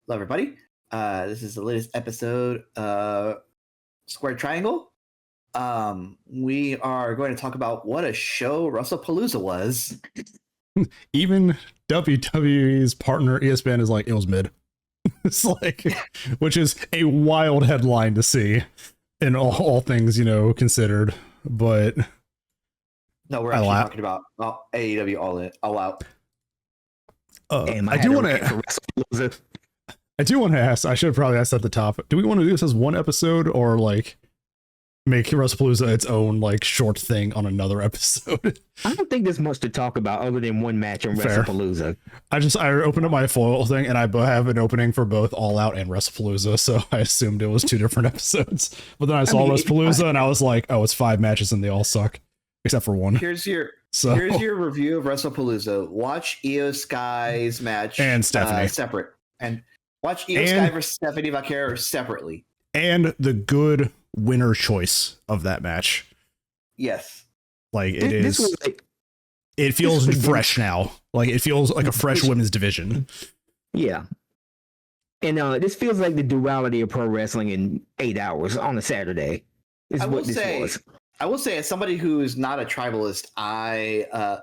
Hello, everybody. This is the latest episode of Square Triangle. We are going to talk about what a show Wrestlepalooza was. Even WWE's partner ESPN is like, it was mid. It's like, which is a wild headline to see in all things, considered. But no, we're actually talking about AEW All Out. I do want to ask, I should have probably asked at the top, do we want to do this as one episode or like make Wrestlepalooza its own like short thing on another episode? I don't think there's much to talk about other than one match on Wrestlepalooza. I opened up my foil thing and I have an opening for both All Out and Wrestlepalooza, so I assumed it was two different episodes. But then I saw Wrestlepalooza and I was like, oh, it's 5 matches and they all suck except for one. Here's your review of Wrestlepalooza. Watch Io Sky's match and Stephanie separate, and watch Io Sky versus Stephanie Vaquero separately. And the good winner choice of that match. Yes. Like it feels fresh now. Like it feels like a fresh women's division. Yeah. And this feels like the duality of pro wrestling in 8 hours on a Saturday. I will say, as somebody who is not a tribalist, I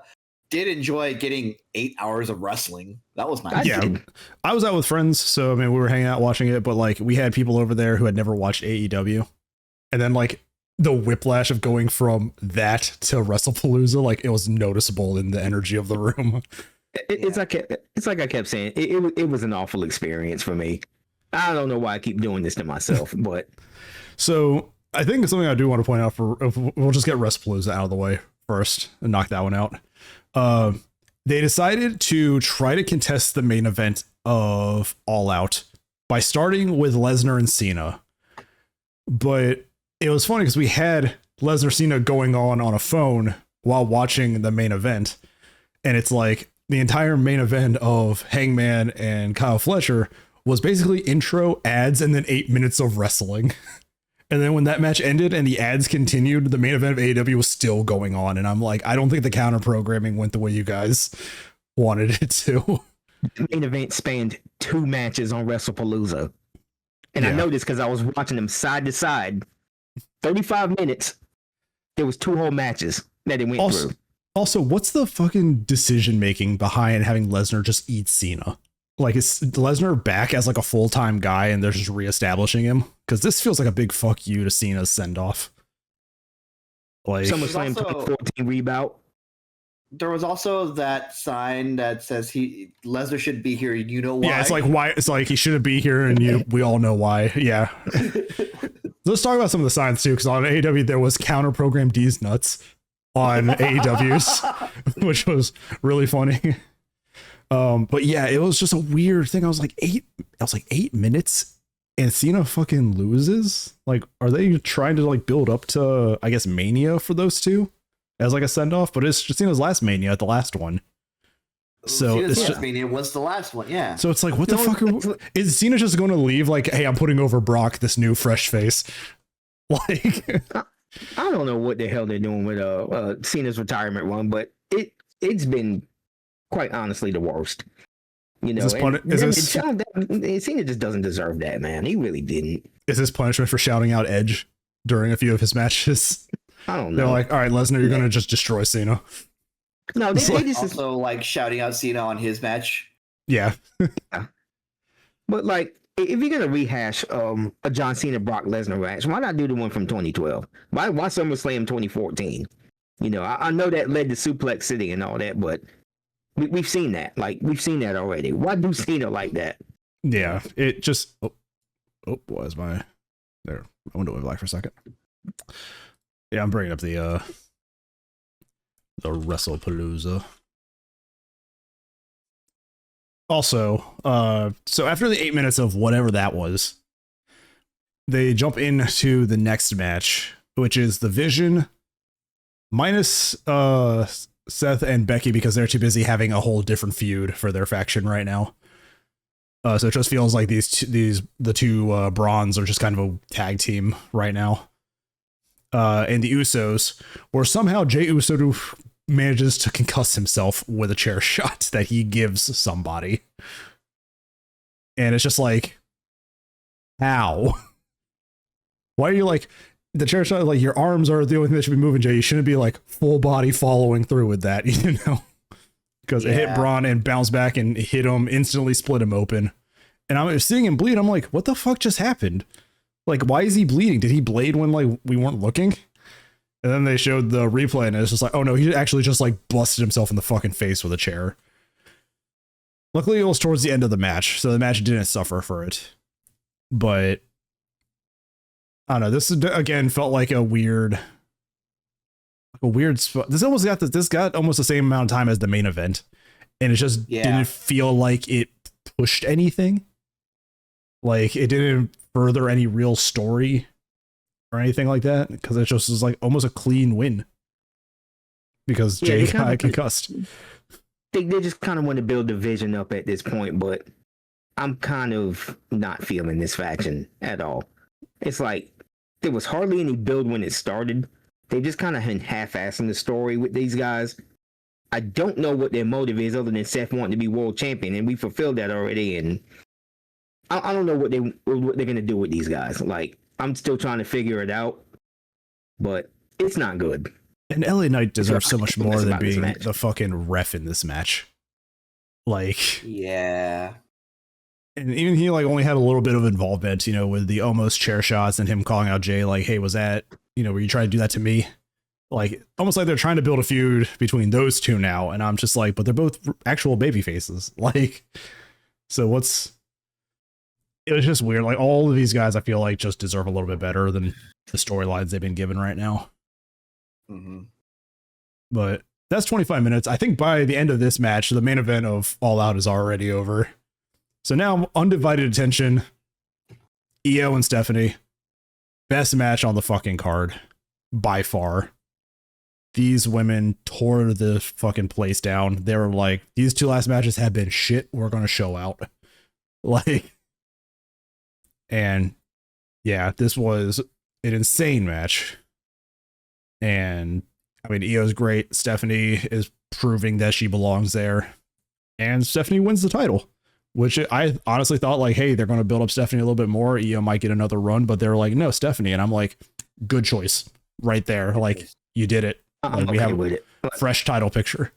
did enjoy getting 8 hours of wrestling. That was nice. Yeah, I was out with friends, so I mean, we were hanging out watching it, but like we had people over there who had never watched AEW, and then like the whiplash of going from that to Wrestlepalooza, like it was noticeable in the energy of the room. It's like I kept saying, it was an awful experience for me. I don't know why I keep doing this to myself, but so I think something I do want to point out we'll just get Wrestlepalooza out of the way first and knock that one out. They decided to try to contest the main event of All Out by starting with Lesnar and Cena. But it was funny because we had Lesnar Cena going on a phone while watching the main event. And it's like the entire main event of Hangman and Kyle Fletcher was basically intro, ads, and then 8 minutes of wrestling. And then when that match ended and the ads continued, the main event of AEW was still going on. And I'm like, I don't think the counter programming went the way you guys wanted it to. The main event spanned 2 matches on Wrestlepalooza. And I know this because I was watching them side to side. 35 minutes. There was 2 whole matches that it went through. Also, what's the fucking decision making behind having Lesnar just eat Cena? Like, is Lesnar back as like a full-time guy and they're just reestablishing him? Because this feels like a big fuck you to Cena's send-off. Like SummerSlam 2014 rebound. There was also that sign that says Lesnar should be here. You know why? Yeah, it's like why. It's like he shouldn't be here, and we all know why. Yeah. Let's talk about some of the signs too, because on AEW there was counter program D's nuts on AEW's, which was really funny. But yeah, it was just a weird thing. I was like 8 minutes and Cena fucking loses. Like, are they trying to like build up to, I guess, Mania for those two as like a send off? But it's just Cena's last Mania at the last one. So Cena's last Mania was the last one. Yeah. So it's like, what the fuck is Cena just going to leave? Like, hey, I'm putting over Brock, this new fresh face. Like, I don't know what the hell they're doing with Cena's retirement run, but it's been quite honestly the worst. Cena just doesn't deserve that, man. He really didn't. Is this punishment for shouting out Edge during a few of his matches? I don't know. They're like, all right, Lesnar, you're going to just destroy Cena. No, they just also like shouting out Cena on his match. Yeah. But like, if you're gonna rehash a John Cena Brock Lesnar match, why not do the one from 2012? Why SummerSlam 2014? I know that led to Suplex City and all that, but we've seen that. Like, we've seen that already. Why do Cena like that? Yeah, it just where's my there? I went black for a second. Yeah, I'm bringing up the Wrestlepalooza. Also, so after the 8 minutes of whatever that was, they jump into the next match, which is the Vision minus Seth and Becky because they're too busy having a whole different feud for their faction right now. So it just feels like the two Brawns are just kind of a tag team right now. And the Usos, where somehow Jey Uso manages to concuss himself with a chair shot that he gives somebody. And it's just like, how? Why are you like, the chair shot, like your arms are the only thing that should be moving, Jay. You shouldn't be like full body following through with that, you know? Because it hit Braun and bounced back and hit him, instantly split him open. And I'm seeing him bleed. I'm like, what the fuck just happened? Like, why is he bleeding? Did he blade when like we weren't looking? And then they showed the replay and it's just like, oh no, he actually just like busted himself in the fucking face with a chair. Luckily it was towards the end of the match, so the match didn't suffer for it. But I don't know, this again felt like a weird spot. This got almost the same amount of time as the main event. And it just didn't feel like it pushed anything. Like it didn't further any real story or anything like that, because it just was like almost a clean win because Jay got concussed. They just kind of want to build the vision up at this point, but I'm kind of not feeling this faction at all. It's like there was hardly any build when it started. They just kind of half-assing the story with these guys. I don't know what their motive is other than Seth wanting to be world champion, and we fulfilled that already. And I don't know what they're gonna do with these guys. Like, I'm still trying to figure it out, but it's not good. And LA Knight deserves so much more than being the fucking ref in this match. Like, yeah. And even he like only had a little bit of involvement, you know, with the almost chair shots and him calling out Jay like, hey, was that, you know, were you trying to do that to me? Like, almost like they're trying to build a feud between those two now. And I'm just like, but they're both actual baby faces. Like, so it was just weird. Like, all of these guys, I feel like, just deserve a little bit better than the storylines they've been given right now. Mm-hmm. But that's 25 minutes. I think by the end of this match, the main event of All Out is already over. So now, undivided attention, Io and Stephanie. Best match on the fucking card. By far. These women tore the fucking place down. They were like, these two last matches have been shit. We're going to show out. Like, and yeah, this was an insane match. And I mean, Io's great. Stephanie is proving that she belongs there. And Stephanie wins the title, which I honestly thought like, hey, they're going to build up Stephanie a little bit more. Io might get another run, but they're like, no, Stephanie. And I'm like, good choice right there. Like, you did it. Like, we have a fresh title picture.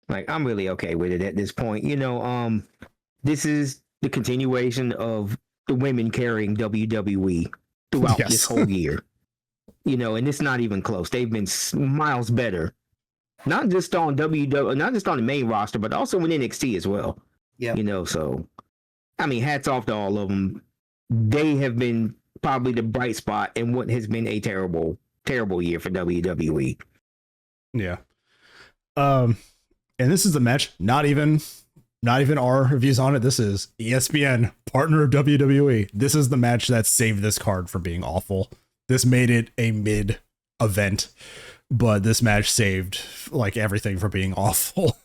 Like, I'm really okay with it at this point. You know, this is the continuation of the women carrying WWE throughout this whole year. You know, and it's not even close. They've been miles better. Not just on WWE, not just on the main roster, but also in NXT as well. Yeah. You know, so I mean, hats off to all of them. They have been probably the bright spot in what has been a terrible year for WWE. Yeah. And this is the match, not even our reviews on it. This is ESPN, partner of WWE. This is the match that saved this card from being awful. This made it a mid event, but this match saved like everything from being awful.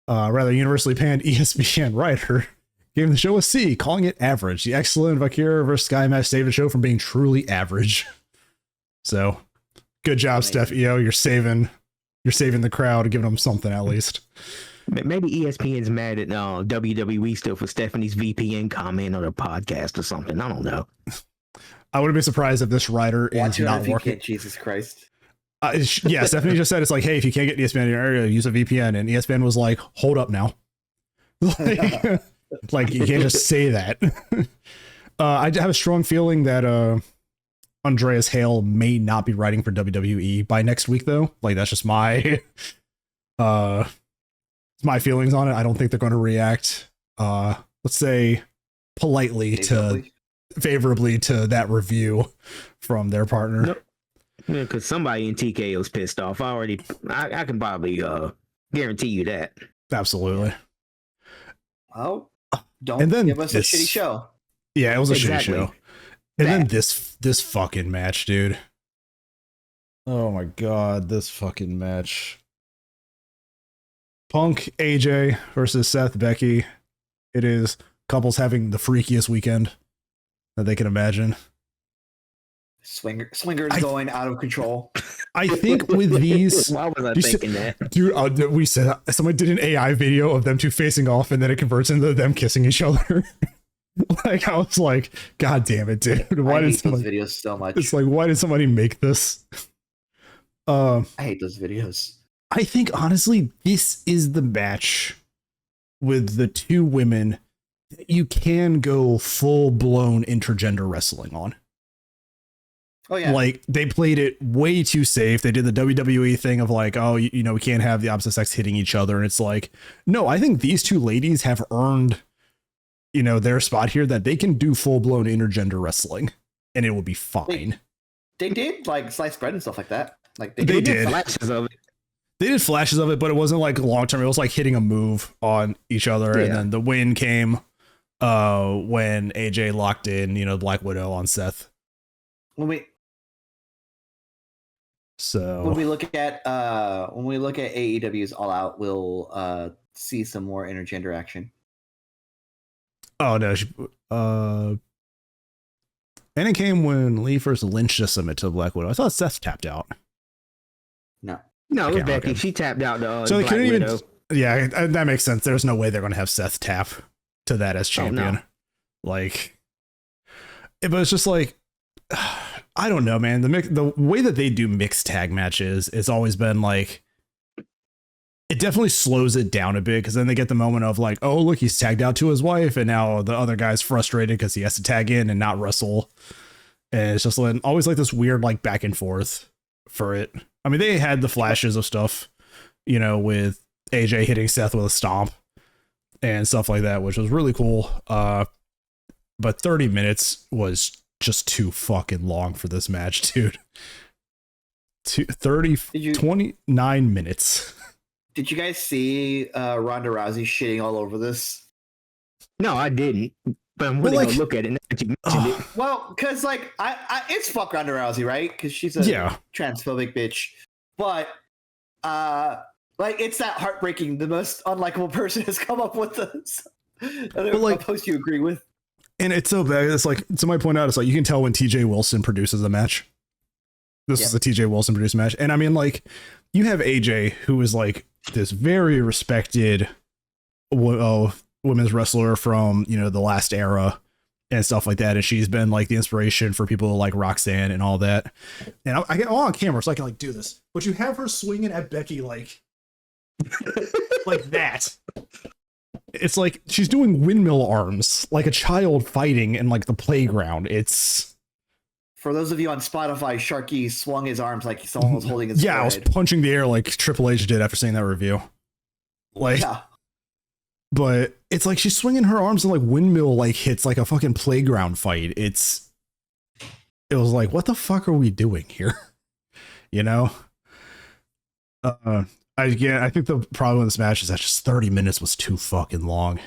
Rather universally panned ESPN writer gave the show a C, calling it average. The excellent Valkyria versus Sky match saved the show from being truly average. So, good job, Steph Io. You're saving the crowd, giving them something at least. Maybe ESPN's mad at WWE still for Stephanie's VPN comment on a podcast or something. I don't know. I wouldn't be surprised if this writer is not working. Jesus Christ. Yeah, Stephanie just said it's like, hey, if you can't get ESPN in your area, use a VPN. And ESPN was like, hold up now. Like you can't just say that. I have a strong feeling that Andreas Hale may not be writing for WWE by next week, though. Like that's just my feelings on it. I don't think they're going to react, let's say, favorably to that review from their partner. Nope. Yeah, because somebody in TKO's pissed off. I can probably guarantee you that. Absolutely. Oh, don't give us a shitty show. Yeah, it was a shitty show. And then this fucking match, dude. Oh my god, this fucking match. Punk AJ versus Seth Becky. It is couples having the freakiest weekend that they can imagine. Swingers going out of control. I think with these, why was I you thinking said- that? dude, we said somebody did an AI video of them two facing off, and then it converts into them kissing each other. Like I was like, God damn it, dude! Why I did hate those somebody? videos so much. It's like, why did somebody make this? I hate those videos. I think honestly, this is the match with the two women that you can go full blown intergender wrestling on. Oh yeah, Like they played it way too safe. They did the WWE thing of like, oh, you know, we can't have the opposite sex hitting each other. And it's like, no, I think these two ladies have earned, you know, their spot here that they can do full blown intergender wrestling and it will be fine. they did like sliced bread and stuff like that. Like They did. Flashes of it. They did flashes of it, but it wasn't like long term. It was like hitting a move on each other. Yeah. And then the win came when AJ locked in, you know, Black Widow on Seth. When we So look at AEW's All Out, we'll see some more intergender action. oh no, and it came when Lee first lynched a summit to Black Widow. I thought Seth tapped out. No, No, it was Okay, Becky. okay. She tapped out the So they Black couldn't even. Widow. Yeah, that makes sense. There's no way they're going to have Seth tap to that as Oh, no. champion. Like, but it's just like, I don't know, man. The way that they do mixed tag matches, it's always been like, it definitely slows it down a bit because then they get the moment of like, oh, look, he's tagged out to his wife, and now the other guy's frustrated because he has to tag in and not wrestle. And it's just like, always like this weird like back and forth for it. I mean, they had the flashes of stuff, you know, with AJ hitting Seth with a stomp and stuff like that, which was really cool. But 30 minutes was just too fucking long for this match, dude. 29 minutes. Did you guys see Ronda Rousey shitting all over this? No, I didn't. But I'm really like- gonna look at it now that you mentioned it. Well, because like I it's fuck Ronda Rousey, right? Because she's a Yeah. transphobic bitch. But like it's that heartbreaking. The most unlikable person has come up with this. like- A post you agree with. And it's so bad. It's like, somebody pointed out, it's like, you can tell when TJ Wilson produces a match. This Yep. is a TJ Wilson produced match. And I mean, like, you have AJ, who is like this very respected women's wrestler from, you know, the last era and stuff like that. And she's been like the inspiration for people like Roxanne and all that. And I get all on camera so I can like do this. But you have her swinging at Becky like that. It's like she's doing windmill arms like a child fighting in like the playground. It's For those of you on Spotify, Sharky swung his arms like someone was holding his I was forehead. punching the air like Triple H did after seeing that review. Like, Yeah. but it's like she's swinging her arms and like windmill like hits like a fucking playground fight. It was like, what the fuck are we doing here? You know? I think the problem with this match is that just 30 minutes was too fucking long.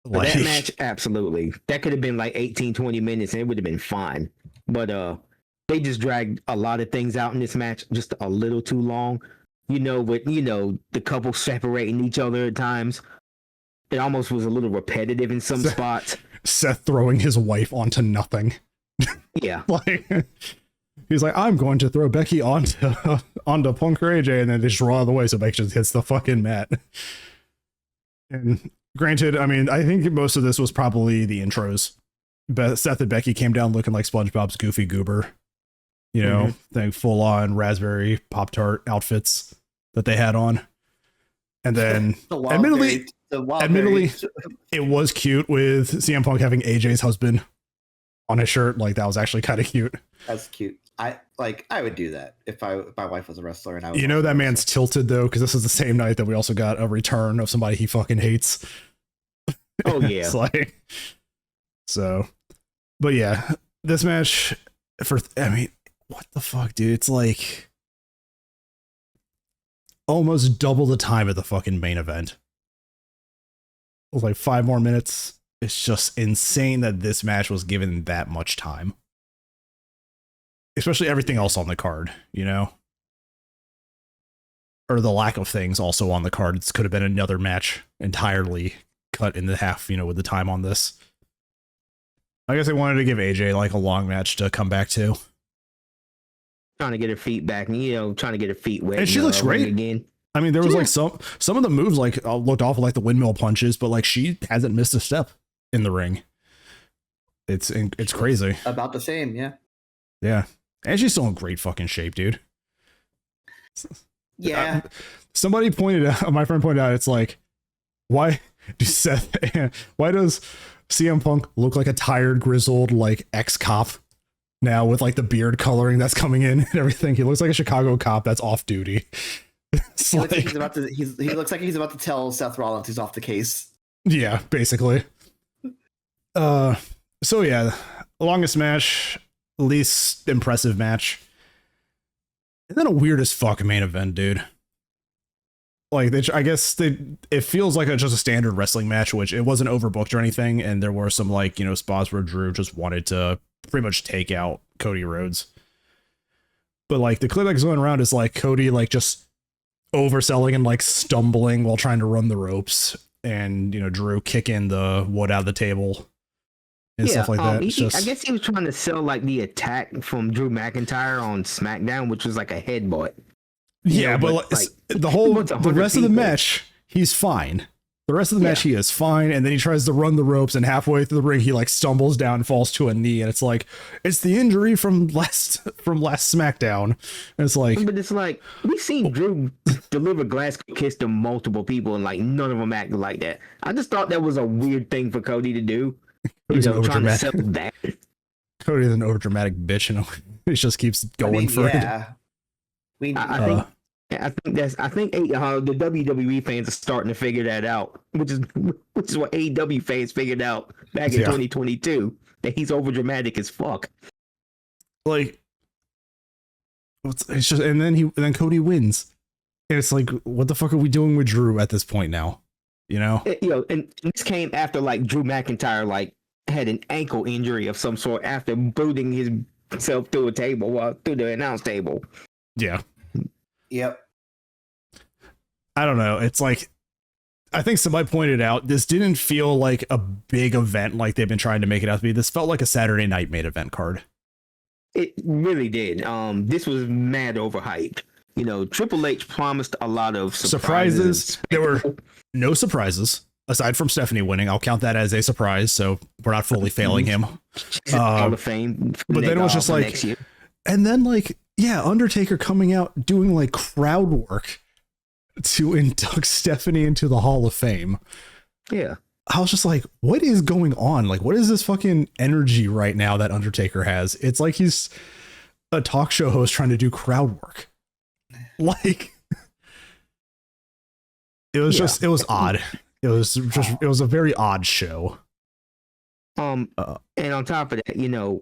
But that match, absolutely. That could have been like 18, 20 minutes and it would have been fine. But they just dragged a lot of things out in this match just a little too long. You know, with, you know, the couple separating each other at times. It almost was a little repetitive in some spots. Seth throwing his wife onto nothing. Yeah. Like, he's like, I'm going to throw Becky onto Punk or AJ, and then they just roll out of the way so Becky just hits the fucking mat. And granted, I mean, I think most of this was probably the intros. But Seth and Becky came down looking like SpongeBob's Goofy Goober. You know, they full on raspberry Pop-Tart outfits that they had on. And then, admittedly, it was cute with CM Punk having AJ's husband on his shirt. Like, that was actually kind of cute. That's cute. I would do that if my wife was a wrestler and I was. You know, that man's tilted though, because this is the same night that we also got a return of somebody he fucking hates. Oh yeah. It's like, so, but yeah, this match I mean, what the fuck, dude? It's like almost double the time of the fucking main event. It was like 5 more minutes. It's just insane that this match was given that much time. Especially everything else on the card, you know? Or the lack of things also on the card. It could have been another match entirely cut in the half, you know, with the time on this. I guess they wanted to give AJ like a long match to come back to. trying to get her feet back and trying to get her feet wet. And she looks great again. I mean, there was like some of the moves like looked awful, like the windmill punches, but like she hasn't missed a step in the ring. It's crazy. About the same, yeah. Yeah, and she's still in great fucking shape, dude. Yeah. Somebody pointed out, my friend pointed out, it's like, why does CM Punk look like a tired, grizzled, like ex-cop now with like the beard coloring that's coming in and everything? He looks like a Chicago cop that's off duty. He looks like he's about to tell Seth Rollins he's off the case. Yeah, basically. So yeah, longest match, least impressive match, and then a weird as fuck main event, dude. Like it feels like just a standard wrestling match, which it wasn't overbooked or anything, and there were some like spots where Drew just wanted to pretty much take out Cody Rhodes. But like the clip that's going around is like Cody like just overselling and like stumbling while trying to run the ropes, and Drew kicking the wood out of the table and stuff like that. I guess he was trying to sell like the attack from Drew McIntyre on SmackDown, which was like a headbutt. Yeah, but like, the rest of the match, he's fine. The rest of the match, he is fine, and then he tries to run the ropes, and halfway through the ring, he like stumbles down and falls to a knee, and it's like it's the injury from last SmackDown. And it's like, but it's like we've seen Drew deliver glass kiss to multiple people, and like none of them acted like that. I just thought that was a weird thing for Cody to do. Trying to sell that. Cody's an overdramatic bitch, and he just keeps going for it. I think the WWE fans are starting to figure that out, which is what AEW fans figured out back in 2022, that he's overdramatic as fuck. Like, it's just, and then Cody wins, and it's like, what the fuck are we doing with Drew at this point now? And this came after like Drew McIntyre like had an ankle injury of some sort after booting himself through through the announce table. Yeah. Yep. I don't know. It's like, I think somebody pointed out, this didn't feel like a big event like they've been trying to make it out to be. This felt like a Saturday night main event card. It really did. This was mad overhyped. Triple H promised a lot of surprises. There were no surprises aside from Stephanie winning. I'll count that as a surprise, so we're not fully failing him. Hall of Fame. But then it was just like, and then like, yeah, Undertaker coming out doing like crowd work to induct Stephanie into the Hall of Fame. Yeah. I was just like, what is going on? Like, what is this fucking energy right now that Undertaker has? It's like he's a talk show host trying to do crowd work. Like, it was odd. It was a very odd show. And on top of that,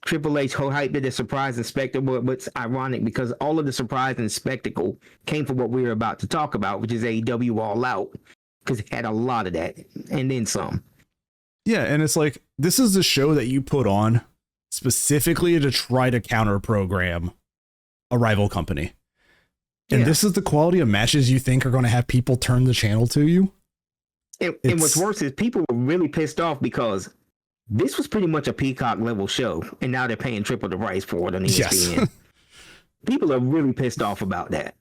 Triple H hyped it as surprise and spectacle, but it's ironic because all of the surprise and spectacle came from what we were about to talk about, which is AEW All Out, because it had a lot of that and then some. Yeah, and it's like, this is the show that you put on specifically to try to counter program a rival company. And this is the quality of matches you think are going to have people turn the channel to you? And what's worse is people were really pissed off because this was pretty much a Peacock level show, and now they're paying triple the price for it on ESPN. Yes. People are really pissed off about that.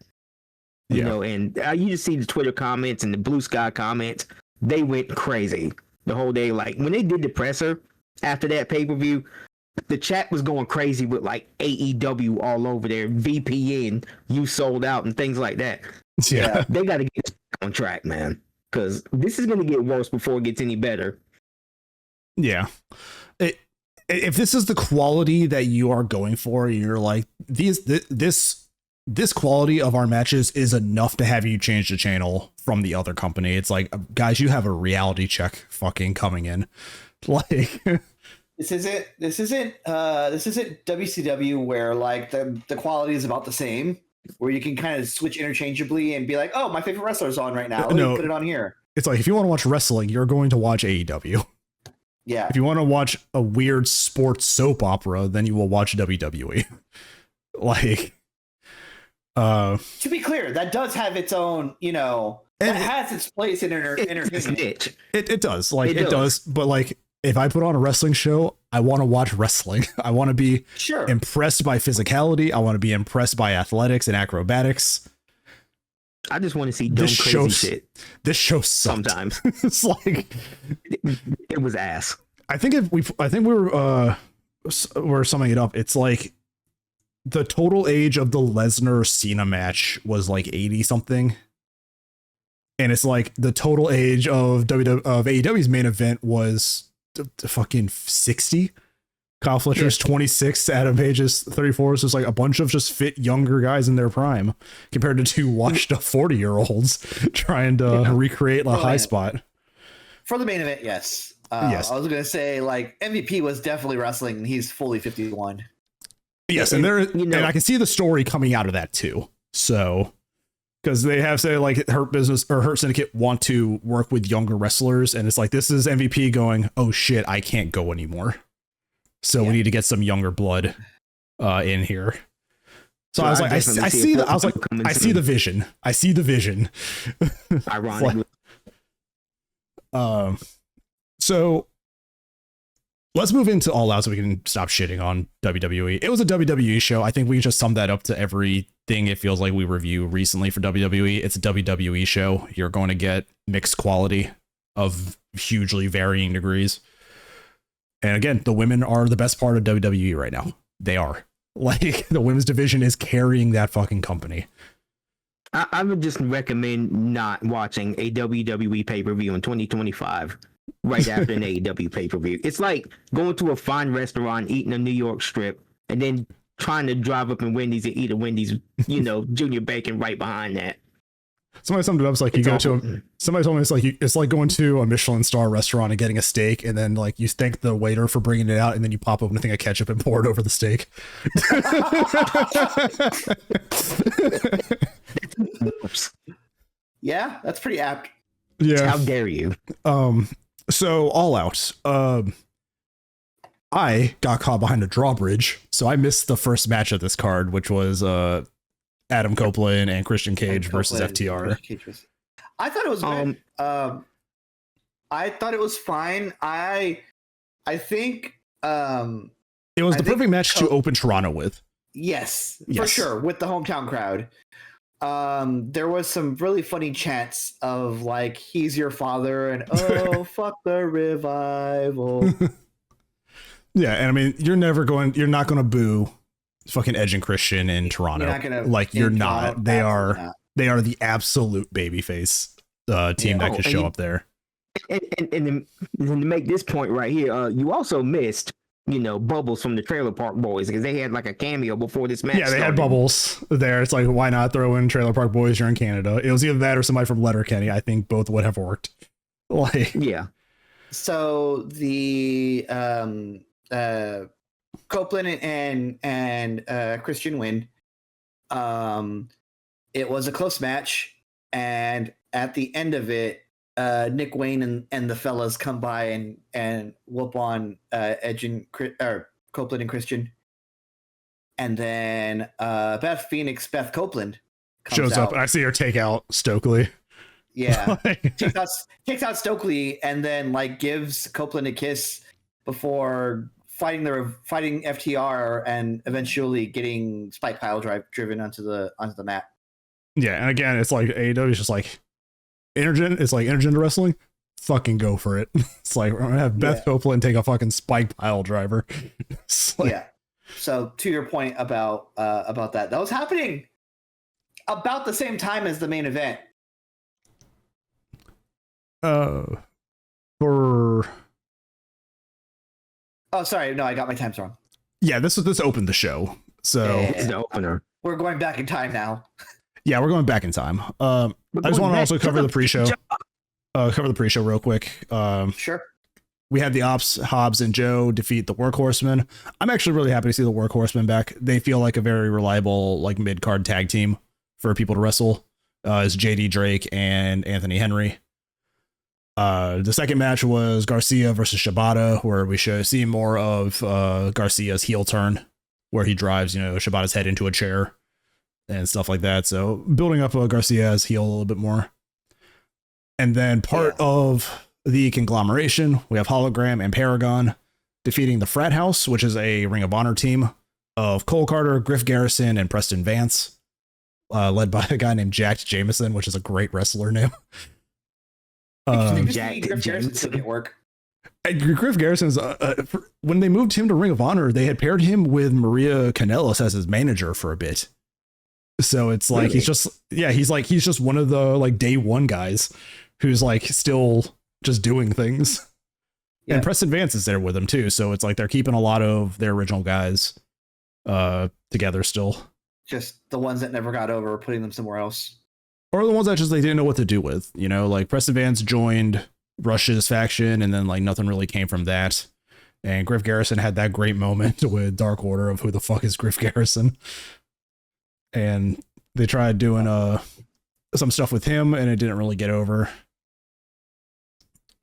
And you just see the Twitter comments and the Blue Sky comments. They went crazy the whole day. Like when they did the presser after that pay-per-view, the chat was going crazy with like AEW all over there, VPN, you sold out, and things like that. Yeah, they got to get on track, man, because this is going to get worse before it gets any better. Yeah. If this is the quality that you are going for, you're like, this quality of our matches is enough to have you change the channel from the other company. It's like, guys, you have a reality check fucking coming in. Like, This isn't WCW where like the quality is about the same, where you can kind of switch interchangeably and be like, oh, my favorite wrestler's on right now. Let me put it on here. It's like, if you want to watch wrestling, you're going to watch AEW. Yeah. If you want to watch a weird sports soap opera, then you will watch WWE. Like, to be clear, that does have its own, that has its place in entertainment. It does. Like, it does. But like, if I put on a wrestling show, I want to watch wrestling. I want to be impressed by physicality. I want to be impressed by athletics and acrobatics. I just want to see dumb crazy shit. This show sucked. Sometimes it's like it was ass. I think we're summing it up. It's like the total age of the Lesnar Cena match was like 80 something. And it's like the total age of AEW's main event was fucking 60. Kyle Fletcher's 26, Adam Page is 34. So it's like a bunch of just fit younger guys in their prime compared to two washed up 40-year-olds trying to recreate a high spot. For the main event, yes. Yes. I was going to say, like, MVP was definitely wrestling, and he's fully 51. Yes, and and I can see the story coming out of that too. So, because they have said like Hurt Business or Hurt Syndicate want to work with younger wrestlers, and it's like this is MVP going, oh shit, I can't go anymore. So we need to get some younger blood in here. So I was like, I see the vision. I see the vision. Ironically. So let's move into All Out so we can stop shitting on WWE. It was a WWE show. I think we just summed that up to everything it feels like we review recently for WWE. It's a WWE show. You're going to get mixed quality of hugely varying degrees. And again, the women are the best part of WWE right now. They are. Like, the women's division is carrying that fucking company. I would just recommend not watching a WWE pay-per-view in 2025 right after an AEW pay-per-view. It's like going to a fine restaurant, eating a New York strip, and then trying to drive up in Wendy's and eat a Wendy's, junior bacon right behind that. Somebody summed it up. It's like somebody told me it's like going to a Michelin star restaurant and getting a steak, and then like you thank the waiter for bringing it out, and then you pop open a thing of ketchup and pour it over the steak. Yeah, that's pretty apt. Yeah. How dare you? So All Out. I got caught behind a drawbridge, so I missed the first match of this card, which was Adam Copeland and Christian Cage versus FTR. I thought it was good. I thought it was fine. I think it was the perfect match to open Toronto with. Yes, for sure, with the hometown crowd. There was some really funny chants of like, he's your father, and oh fuck the revival. Yeah, and I mean, you're not gonna boo fucking Edge and Christian in Toronto. You're not. They are the absolute babyface team that could show up there. And to make this point right here, you also missed Bubbles from the Trailer Park Boys, because they had like a cameo before this match. Yeah, they had Bubbles there. It's like, why not throw in Trailer Park Boys? You're in Canada. It was either that or somebody from Letterkenny. I think both would have worked. Like, yeah. So the Copeland and Christian win. It was a close match, and at the end of it, Nick Wayne and the fellas come by and whoop on Edge and Copeland and Christian, and then Beth Copeland shows up. I see her take out Stokely. Yeah, takes out Stokely, and then like gives Copeland a kiss before fighting FTR and eventually getting Spike Pile Drive driven onto the mat. Yeah, and again, it's like AEW is just like intergender wrestling. Fucking go for it. It's like we're gonna have Beth Copeland take a fucking Spike Pile Driver. Yeah. So to your point about that was happening about the same time as the main event. Oh, sorry. No, I got my times wrong. Yeah, this opened the show. So it's the opener. We're going back in time now. Yeah, we're going back in time. I just want to also cover the pre-show. Cover the pre-show real quick. Sure. We had the Ops, Hobbs, and Joe defeat the Workhorsemen. I'm actually really happy to see the Workhorsemen back. They feel like a very reliable, like mid-card tag team for people to wrestle. It's JD Drake and Anthony Henry. The second match was Garcia versus Shibata, where we see more of Garcia's heel turn, where he drives, Shibata's head into a chair and stuff like that. So building up Garcia's heel a little bit more. And then part of the Conglomeration, we have Hologram and Paragon defeating the Frat House, which is a Ring of Honor team of Cole Carter, Griff Garrison, and Preston Vance, led by a guy named Jack Jameson, which is a great wrestler name. Jack Jameson at work. Griff Garrison's when they moved him to Ring of Honor, they had paired him with Maria Kanellis as his manager for a bit. So it's like he's just one of the like day one guys who's like still just doing things. Yeah. And Preston Vance is there with him too, so it's like they're keeping a lot of their original guys together still. Just the ones that never got over, putting them somewhere else. Or the ones that just they didn't know what to do with, you know, like Preston Vance joined Rush's faction and then like nothing really came from that. And Griff Garrison had that great moment with Dark Order of who the fuck is Griff Garrison. And they tried doing some stuff with him and it didn't really get over.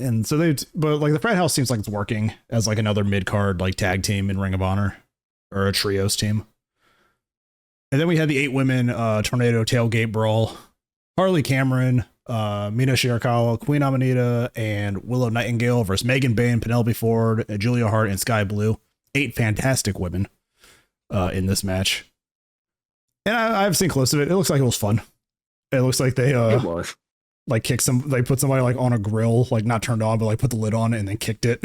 And so but like the Frat House seems like it's working as like another mid-card like tag team in Ring of Honor or a trios team. And then we had the 8 women tornado tailgate brawl. Harley Cameron, Mina Shirakawa, Queen Amanita, and Willow Nightingale versus Megan Bayne, Penelope Ford, Julia Hart, and Sky Blue. 8 fantastic women in this match. And I've seen close to it. It looks like it was fun. It looks like they like they put somebody like on a grill, like not turned on, but like put the lid on it and then kicked it.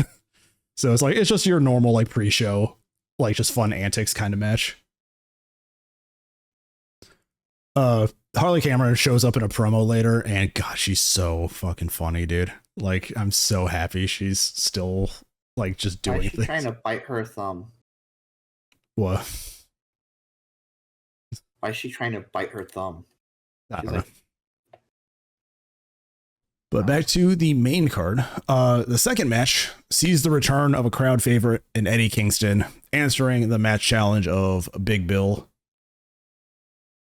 So it's like it's just your normal like pre-show, like just fun antics kind of match. Harley Cameron shows up in a promo later and God, she's so fucking funny, dude. Like I'm so happy she's still like just doing things. Trying to bite her thumb. What? Why is she trying to bite her thumb? I don't know. But back to the main card. The second match sees the return of a crowd favorite in Eddie Kingston, answering the match challenge of Big Bill.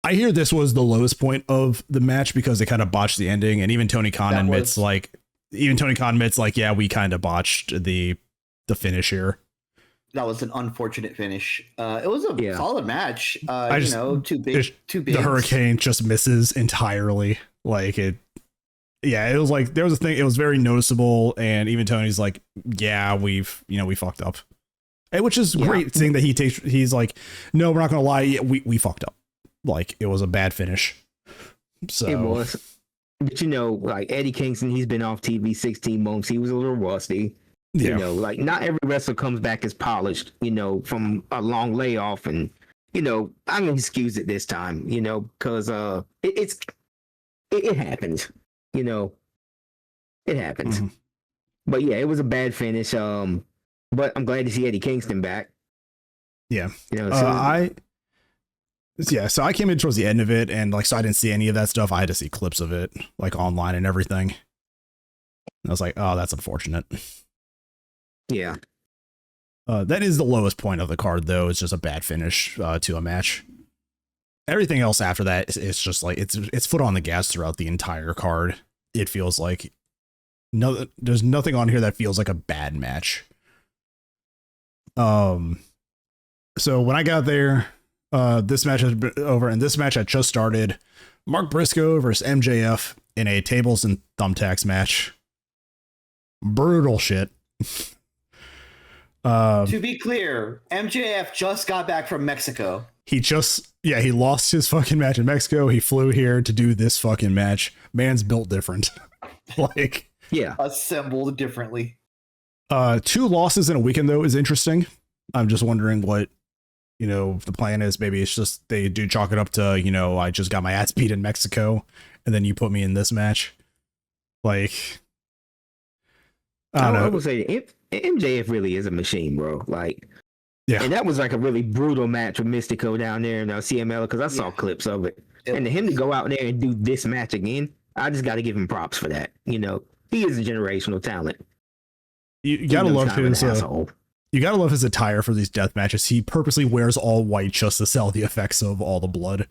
I hear this was the lowest point of the match because they kind of botched the ending, and even Tony Khan admits like, yeah, we kind of botched the finish here. That was an unfortunate finish. It was a solid match. Too big. The Hurricane just misses entirely. Like it. Yeah, it was like there was a thing. It was very noticeable, and even Tony's like, yeah, we fucked up, and which is great. Seeing that he's like, no, we're not gonna lie, we fucked up. Like it was a bad finish. So it was. But like Eddie Kingston, he's been off TV 16 months. He was a little rusty. Yeah. Like not every wrestler comes back as polished, from a long layoff. And, I'm going to excuse it this time, because it happens, it happens. Mm-hmm. But yeah, it was a bad finish. But I'm glad to see Eddie Kingston back. Yeah. So I came in towards the end of it and so I didn't see any of that stuff. I had to see clips of it like online and everything. And I was like, oh, that's unfortunate. Yeah. That is the lowest point of the card, though. It's just a bad finish to a match. Everything else after that is just like it's foot on the gas throughout the entire card. It feels like there's nothing on here that feels like a bad match. So when I got there, this match has been over, and this match had just started. Mark Briscoe versus MJF in a tables and thumbtacks match. Brutal shit. To be clear, MJF just got back from Mexico. He lost his fucking match in Mexico. He flew here to do this fucking match. Man's built different. Assembled differently. 2 losses in a weekend though is interesting. I'm just wondering what the plan is. Maybe it's just they do chalk it up to I just got my ass beat in Mexico and then you put me in this match. Like I don't know. I would say MJF really is a machine, bro. Like, yeah. And that was like a really brutal match with Mystico down there in CML because I saw clips of it. And to him to go out there and do this match again, I just got to give him props for that. He is a generational talent. You gotta love his. You gotta love his attire for these death matches. He purposely wears all white just to sell the effects of all the blood.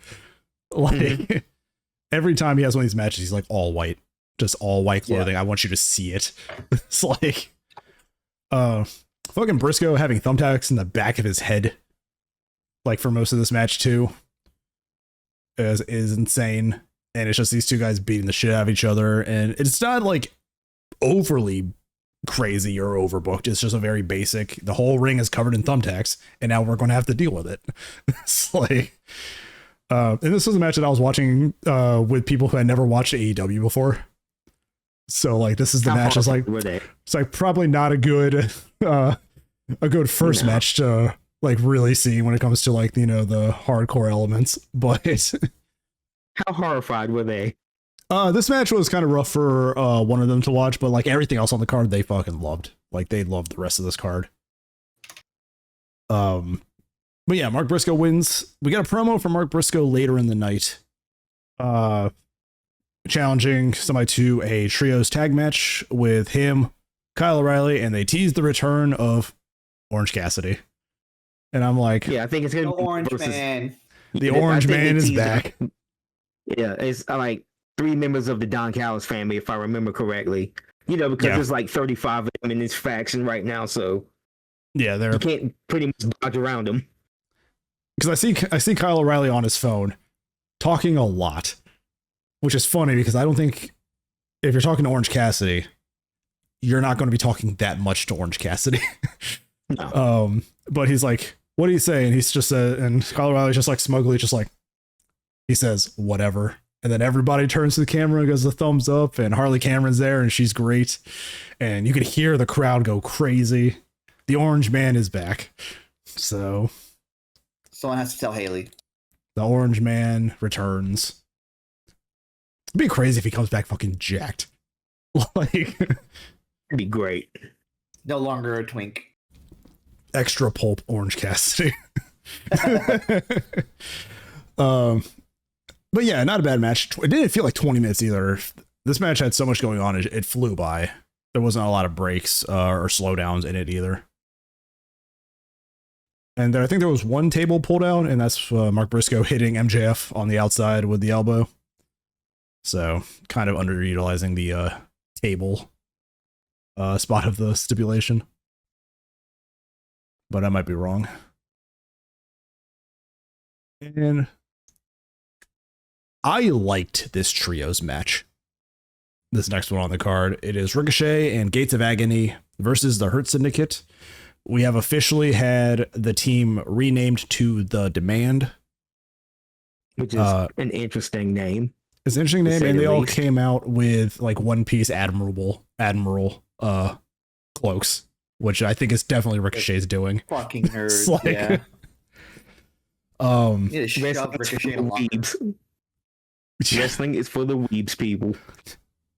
Like every time he has one of these matches, he's like all white. Just all white clothing. Yeah. I want you to see it. It's like fucking Briscoe having thumbtacks in the back of his head like for most of this match too is insane. And it's just these two guys beating the shit out of each other, and it's not like overly crazy or overbooked. It's just a very basic, the whole ring is covered in thumbtacks, and now we're going to have to deal with it. It's like, and this was a match that I was watching with people who had never watched AEW before. So like, this is the match. It's like probably not a good first match to like really see when it comes to like, you know, the hardcore elements. But how horrified were they? This match was kind of rough for one of them to watch, but like everything else on the card, they fucking loved. Like they loved the rest of this card. But yeah, Mark Briscoe wins. We got a promo from Mark Briscoe later in the night, challenging somebody to a trios tag match with him, Kyle O'Reilly, and they teased the return of Orange Cassidy. And I'm like, yeah, I think it's gonna be Orange Man. The Orange Man is back. Yeah, it's like 3 members of the Don Callis family, if I remember correctly. You know, because there's like 35 of them in this faction right now, so yeah, you can't pretty much dodge around them. Because I see Kyle O'Reilly on his phone talking a lot, which is funny because I don't think if you're talking to Orange Cassidy, you're not going to be talking that much to Orange Cassidy. No. But he's like, what do you say? And he's just and Kyle O'Reilly's just like smugly, just like, he says, whatever. And then everybody turns to the camera and goes the thumbs up, and Harley Cameron's there and she's great. And you could hear the crowd go crazy. The Orange Man is back. So someone has to tell Haley. The Orange Man returns. It'd be crazy if he comes back fucking jacked. Like, it'd be great. No longer a twink. Extra pulp Orange Cassidy. But yeah, not a bad match. It didn't feel like 20 minutes either. This match had so much going on, it flew by. There wasn't a lot of breaks or slowdowns in it either. And I think there was one table pulled out, and that's Mark Briscoe hitting MJF on the outside with the elbow. So kind of underutilizing the table spot of the stipulation. But I might be wrong. And I liked this trios match. This next one on the card. It is Ricochet and Gates of Agony versus the Hurt Syndicate. We have officially had the team renamed to The Demand. Which is an interesting name. It's an interesting name, and they all came out with like one-piece admiral cloaks, which I think is definitely Ricochet's doing. Fucking nerds, like, yeah. You need to shove Ricochet in weebs. Wrestling is for the weebs, people.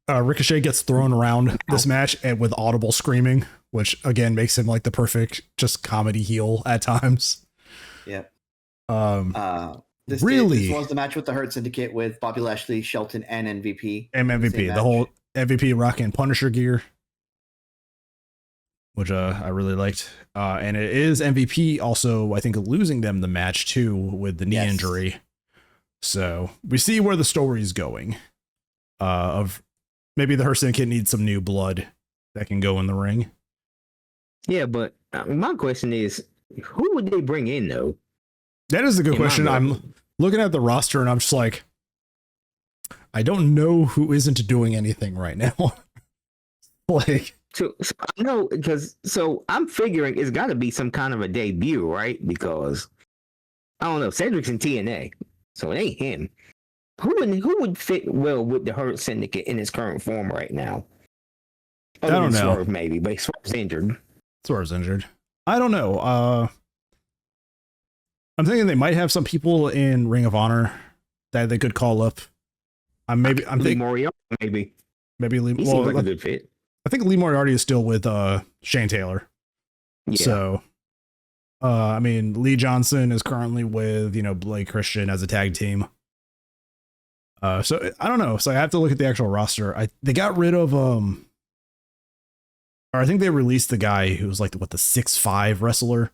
Ricochet gets thrown around this match and with audible screaming, which again makes him like the perfect just comedy heel at times. Yep. This was the match with the Hurt Syndicate with Bobby Lashley, Shelton, and MVP. And MVP, the whole MVP rocking Punisher gear, which I really liked. And it is MVP also, I think, losing them the match too with the knee injury. So we see where the story is going. Of maybe the Hurt Syndicate needs some new blood that can go in the ring. Yeah, but my question is, who would they bring in though? That is a good question. I'm looking at the roster and I'm just like, I don't know who isn't doing anything right now. Like, so no, because I'm figuring it's got to be some kind of a debut, right? Because I don't know, Cedric's in TNA, so it ain't him. Who would fit well with the Hurt Syndicate in his current form right now? I don't know. Swerve maybe, but Swerve's injured. Swerve's injured. I don't know. I'm thinking they might have some people in Ring of Honor that they could call up. I'm thinking Moriarty, maybe Lee. He seems like a good fit. I think Lee Moriarty is still with Shane Taylor. Yeah. So, I mean, Lee Johnson is currently with Blake Christian as a tag team. So I don't know. So I have to look at the actual roster. They got rid of or I think they released the guy who was like the 6'5" wrestler.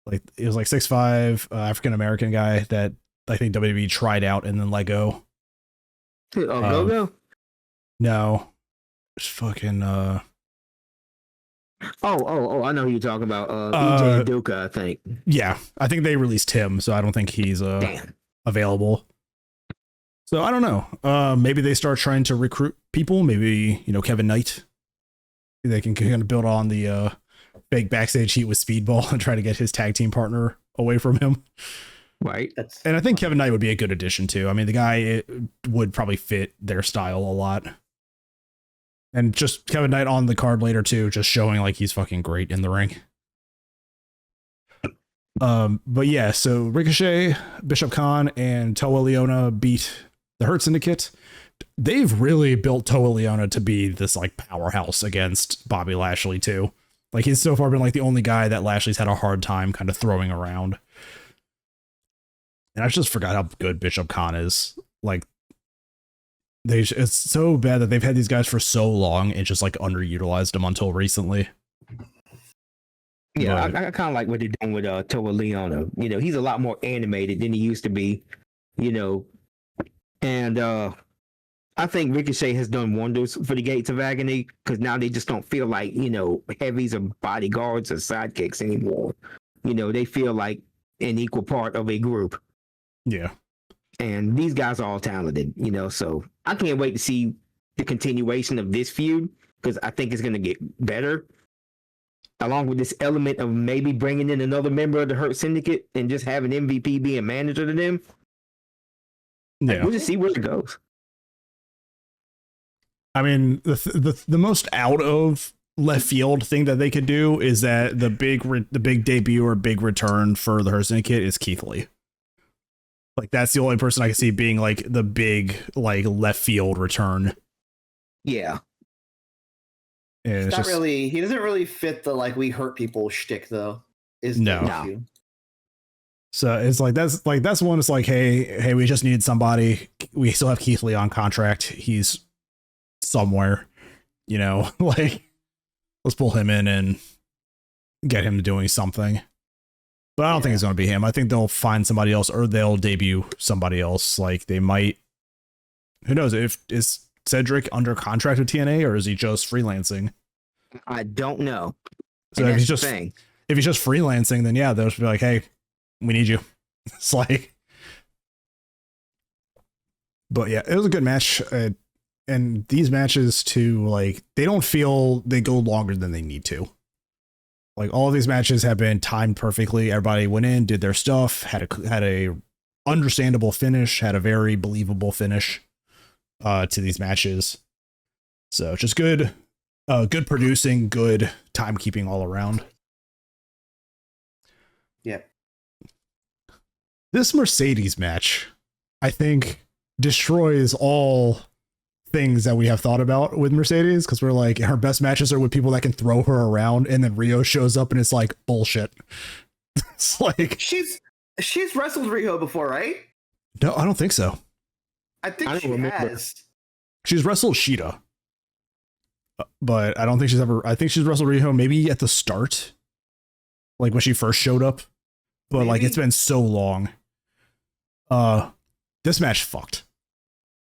Like it was like 6'5" African American guy that I think WWE tried out and then let go. Go? No. It's fucking Oh, I know who you're talking about. EJ Duca, I think. Yeah, I think they released him, so I don't think he's available. So I don't know. Maybe they start trying to recruit people. Maybe, Kevin Knight. They can kind of build on the big backstage heat with Speedball and try to get his tag team partner away from him. Right. And I think Kevin Knight would be a good addition too. I mean, the guy would probably fit their style a lot. And just Kevin Knight on the card later too, just showing like he's fucking great in the ring. But yeah, so Ricochet, Bishop Khan, and Toa Leona beat the Hurt Syndicate. They've really built Toa Leona to be this like powerhouse against Bobby Lashley too. Like he's so far been like the only guy that Lashley's had a hard time kind of throwing around. And I just forgot how good Bishop Khan is. Like it's so bad that they've had these guys for so long and just like underutilized them until recently. Yeah, I kind of like what they're doing with Toa Leona. He's a lot more animated than he used to be. And I think Ricochet has done wonders for the Gates of Agony because now they just don't feel like, heavies or bodyguards or sidekicks anymore. They feel like an equal part of a group. Yeah. And these guys are all talented, so I can't wait to see the continuation of this feud because I think it's going to get better. Along with this element of maybe bringing in another member of the Hurt Syndicate and just having MVP be a manager to them. Yeah. We'll just see where it goes. I mean, the most out of left field thing that they could do is that the big debut or big return for the Hurt Syndicate is Keith Lee. Like that's the only person I can see being like the big like left field return. Yeah. It's not really. He doesn't really fit the like we hurt people shtick though. No. So it's like that's one. It's like hey, we just need somebody. We still have Keith Lee on contract. He's somewhere, like let's pull him in and get him doing something. But I don't think it's going to be him. I think they'll find somebody else or they'll debut somebody else. Like they might. Who knows? Is Cedric under contract with TNA or is he just freelancing? I don't know. So if he's just freelancing, then yeah, they'll just be like, hey, we need you. It's like, but yeah, it was a good match. And these matches too, like they don't feel they go longer than they need to. Like all of these matches have been timed perfectly. Everybody went in, did their stuff, had a understandable finish, had a very believable finish to these matches. So just good producing, good timekeeping all around. Yeah. This Mercedes match, I think, destroys all things that we have thought about with Mercedes because we're like her best matches are with people that can throw her around, and then Rio shows up and it's like bullshit. It's like she's wrestled Rio before, right? No, I don't think so. I think she has. She's wrestled Sheeta, but I don't think she's ever. I think she's wrestled Rio maybe at the start, like when she first showed up. But maybe. Like it's been so long. This match fucked.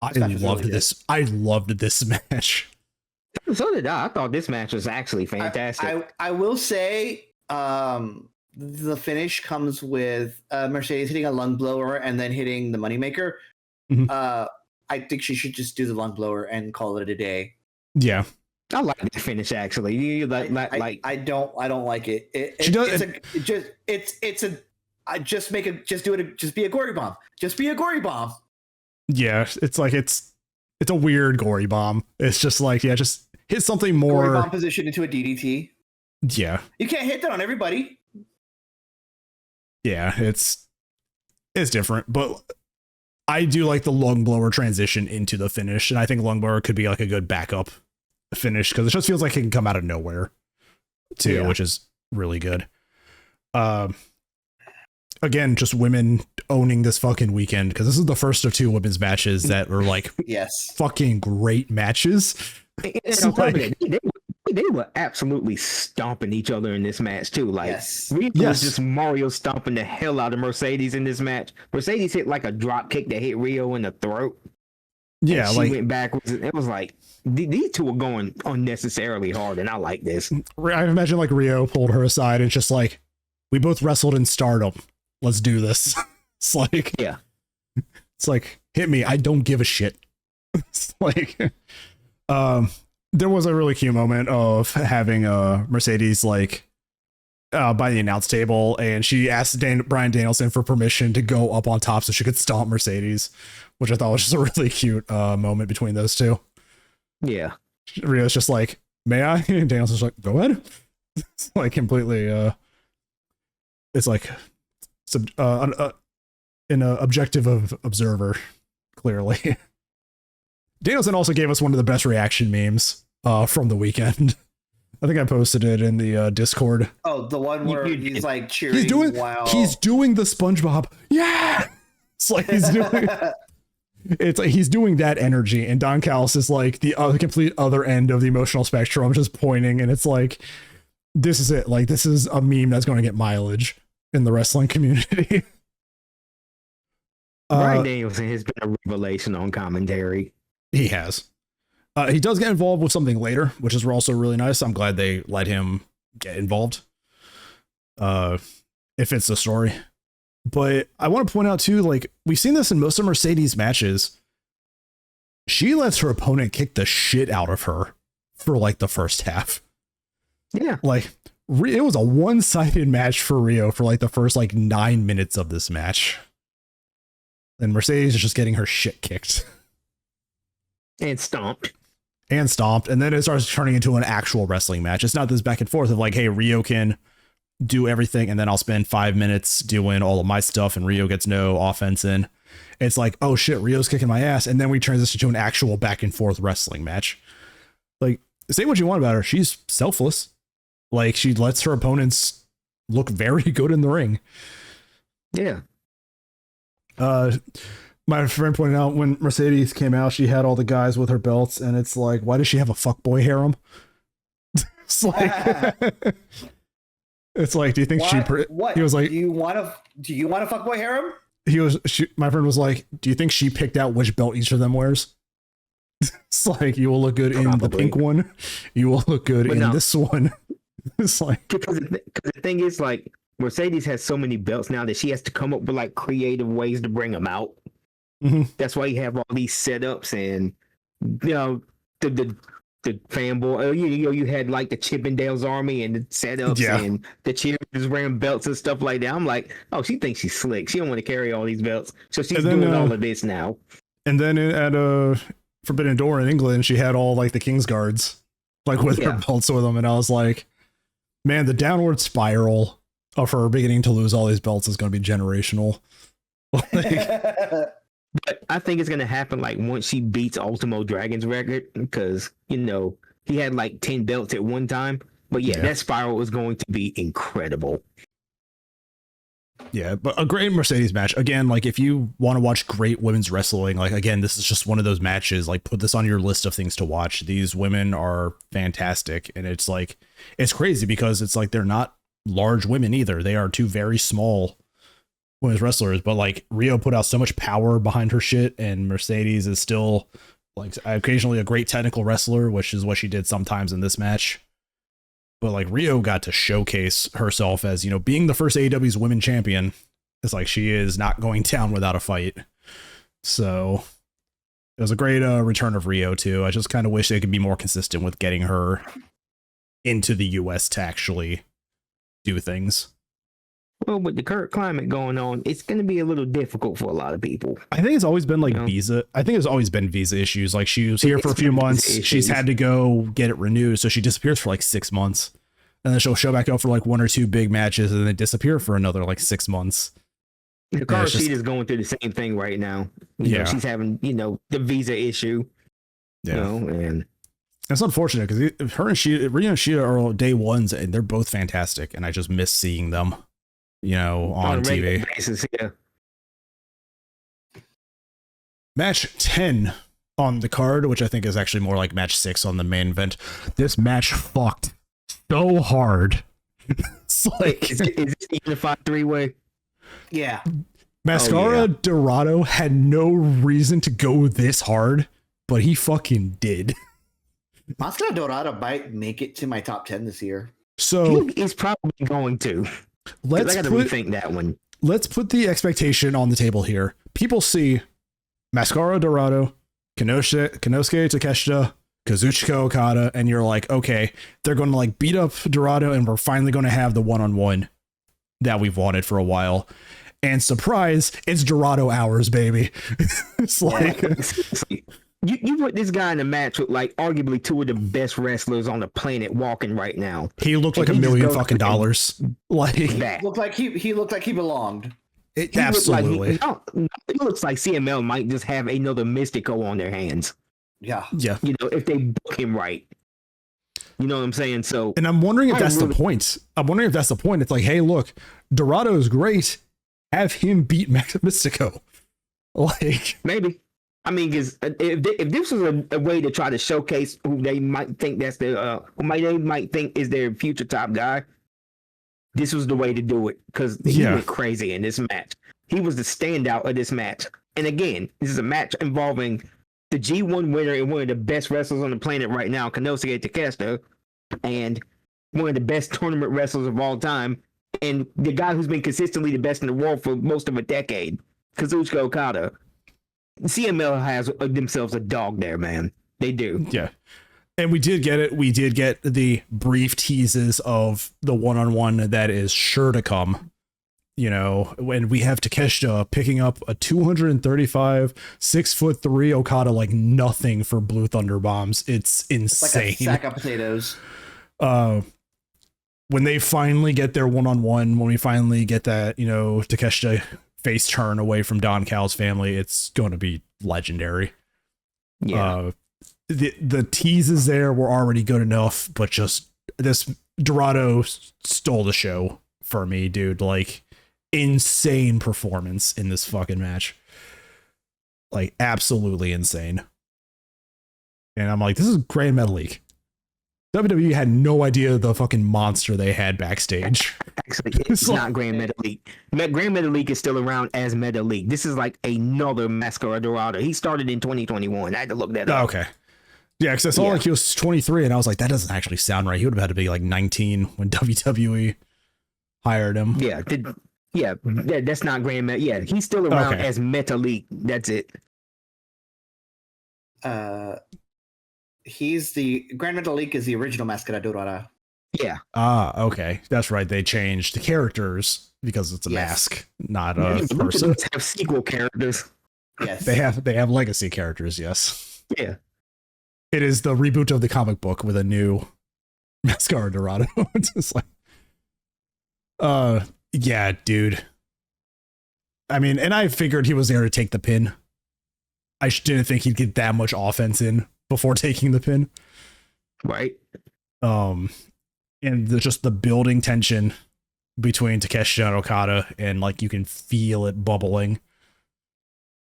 I loved this. I loved this match. So did I. I thought this match was actually fantastic. I will say, the finish comes with Mercedes hitting a lung blower and then hitting the moneymaker. Mm-hmm. I think she should just do the lung blower and call it a day. Yeah, I like the finish actually. I don't like it. Just be a gory bomb. Just be a gory bomb. Yeah, it's like it's a weird gory bomb. It's just like just hit something more. Gory bomb position into a DDT. Yeah, you can't hit that on everybody. Yeah, it's different, but I do like the lung blower transition into the finish, and I think lung blower could be like a good backup finish because it just feels like it can come out of nowhere too, which is really good. Again, just women owning this fucking weekend because this is the first of two women's matches that were like fucking great matches. They were absolutely stomping each other in this match too. Like Rhea was just Mario stomping the hell out of Mercedes in this match. Mercedes hit like a drop kick that hit Rio in the throat. Yeah, she went backwards. It was like these two were going unnecessarily hard, and I like this. I imagine like Rio pulled her aside and just like, we both wrestled in Stardom. Let's do this. It's like, yeah. It's like, hit me. I don't give a shit. It's like, there was a really cute moment of having Mercedes like by the announce table, and she asked Bryan Danielson for permission to go up on top so she could stomp Mercedes, which I thought was just a really cute moment between those two. Yeah. Rio's just like, may I? And Danielson's like, go ahead. It's like completely it's like an objective of observer, clearly. Danielson also gave us one of the best reaction memes from the weekend. I think I posted it in the Discord. Oh, the one where he's like cheering. He's doing the SpongeBob. Yeah. It's like he's doing that energy, and Don Callis is like the complete other end of the emotional spectrum, just pointing, and it's like, this is it. Like, this is a meme that's going to get mileage in the wrestling community. Bryan Danielson has been a revelation on commentary. He has. He does get involved with something later, which is also really nice. I'm glad they let him get involved. It fits the story. But I want to point out too, like, we've seen this in most of Mercedes matches. She lets her opponent kick the shit out of her for like the first half. Yeah. Like, it was a one-sided match for Rio for like the first like 9 minutes of this match. And Mercedes is just getting her shit kicked. And stomped. And then it starts turning into an actual wrestling match. It's not this back and forth of like, hey, Rio can do everything, and then I'll spend 5 minutes doing all of my stuff, and Rio gets no offense in. It's like, oh shit, Rio's kicking my ass. And then we transition to an actual back and forth wrestling match. Like, say what you want about her. She's selfless. Like, she lets her opponents look very good in the ring. Yeah. My friend pointed out when Mercedes came out, she had all the guys with her belts, and it's like, why does she have a fuckboy harem? It's like, it's like, do you think what? He was like, do you want a fuckboy harem? My friend was like, do you think she picked out which belt each of them wears? It's like, you will look good in the pink one. You will look good in this one. It's like, because the thing is, like, Mercedes has so many belts now that she has to come up with like creative ways to bring them out. mm-hmm. That's why you have all these setups, and you know, the fanboy. You had like the Chippendales Army and the setups and the cheerleaders wearing belts and stuff like that. I'm like, oh, she thinks she's slick. She don't want to carry all these belts, so she's doing all of this now. And then at Forbidden Door in England, she had all like the King's Guards, like with her belts with them, and I was like, man, the downward spiral of her beginning to lose all these belts is going to be generational. But I think it's going to happen like once she beats Ultimo Dragon's record, because, you know, he had like 10 belts at one time. But that spiral is going to be incredible. Yeah, but a great Mercedes match. Again, like, if you want to watch great women's wrestling, like, again, this is just one of those matches. Like, put this on your list of things to watch. These women are fantastic. And it's like, it's crazy because it's like, they're not large women either. They are two very small women's wrestlers, but like, Rio put out so much power behind her shit, and Mercedes is still like occasionally a great technical wrestler, which is what she did sometimes in this match. But like, Rio got to showcase herself as, you know, being the first AEW's women champion. It's like, she is not going down without a fight. So it was a great return of Rio too. I just kind of wish they could be more consistent with getting her into the US to actually do things. Well, with the current climate going on, it's going to be a little difficult for a lot of people. I think it's always been like visa. I think it's always been visa issues. Like, she was here for a few months. She's had to go get it renewed. So she disappears for like 6 months, and then she'll show back up for like 1 or 2 big matches, and then disappear for another like 6 months. The car sheet is going through the same thing right now. You know, she's having, you know, the visa issue. Yeah. You know, and that's unfortunate because her and Rhea and Shida are day ones, and they're both fantastic. And I just miss seeing them, you know, on TV. Basis, Match 10 on the card, which I think is actually more like match 6 on the main event. This match fucked so hard. It's like, is this a unified 3-way? Yeah. Mascara Dorado had no reason to go this hard, but he fucking did. Mascara Dorado might make it to my top 10 this year. So he's probably going to. I got to rethink that one. Let's put the expectation on the table here. People see Mascara Dorado, Konosuke Takeshita, Kazuchika Okada, and you're like, okay, they're going to like beat up Dorado, and we're finally going to have the one-on-one that we've wanted for a while. And surprise, it's Dorado hours, baby. It's like you put this guy in a match with like arguably two of the best wrestlers on the planet walking right now. He looked like $1 million fucking dollars. Like that. He looked like he belonged. Absolutely. It looks like CML might just have another Mystico on their hands. Yeah. You know, if they book him right. You know what I'm saying? So, and I'm wondering if that's the point. It's like, hey, look, Dorado is great. Have him beat Mystico. Like, maybe. I mean, because if this was a way to try to showcase who they might think that's their, they might think is their future top guy, this was the way to do it. Because he went crazy in this match. He was the standout of this match. And again, this is a match involving the G1 winner and one of the best wrestlers on the planet right now, Konosuke Takeshita, and one of the best tournament wrestlers of all time, and the guy who's been consistently the best in the world for most of a decade, Kazuchika Okada. CML has themselves a dog there, man. They do. Yeah. And we did get it. We did get the brief teases of the one-on-one that is sure to come. You know, when we have Takeshita picking up a 235, 6'3" Okada like nothing for Blue Thunder bombs. It's insane. Like a sack of potatoes. When they finally get their one-on-one, when we finally get that, you know, Takeshita face turn away from Don Cal's family, it's going to be legendary. Yeah. The teases there were already good enough, but just this Dorado stole the show for me, dude. Like, insane performance in this fucking match. Like, absolutely insane. And I'm like, this is Grand Metalik. WWE had no idea the fucking monster they had backstage. Actually, it's not Grand Metalik. Grand Metalik is still around as Metalik. This is like another Mascara Dorado. He started in 2021. I had to look that up. Okay. Yeah, because I saw like he was 23, and I was like, that doesn't actually sound right. He would have had to be like 19 when WWE hired him. Yeah, that's not Grand Metalik. Yeah, he's still around as Metalik. That's it. He's the Grand Metalik is the original Mascara Dorada. Yeah. Okay. That's right. They changed the characters because it's a mask, not a person. Have sequel characters. Yes. They have legacy characters, yes. Yeah. It is the reboot of the comic book with a new Mascara Dorado. It's just like yeah, dude. I mean, and I figured he was there to take the pin. I didn't think he'd get that much offense in before taking the pin. Right. And just the building tension between Takeshita and Okada, and like you can feel it bubbling.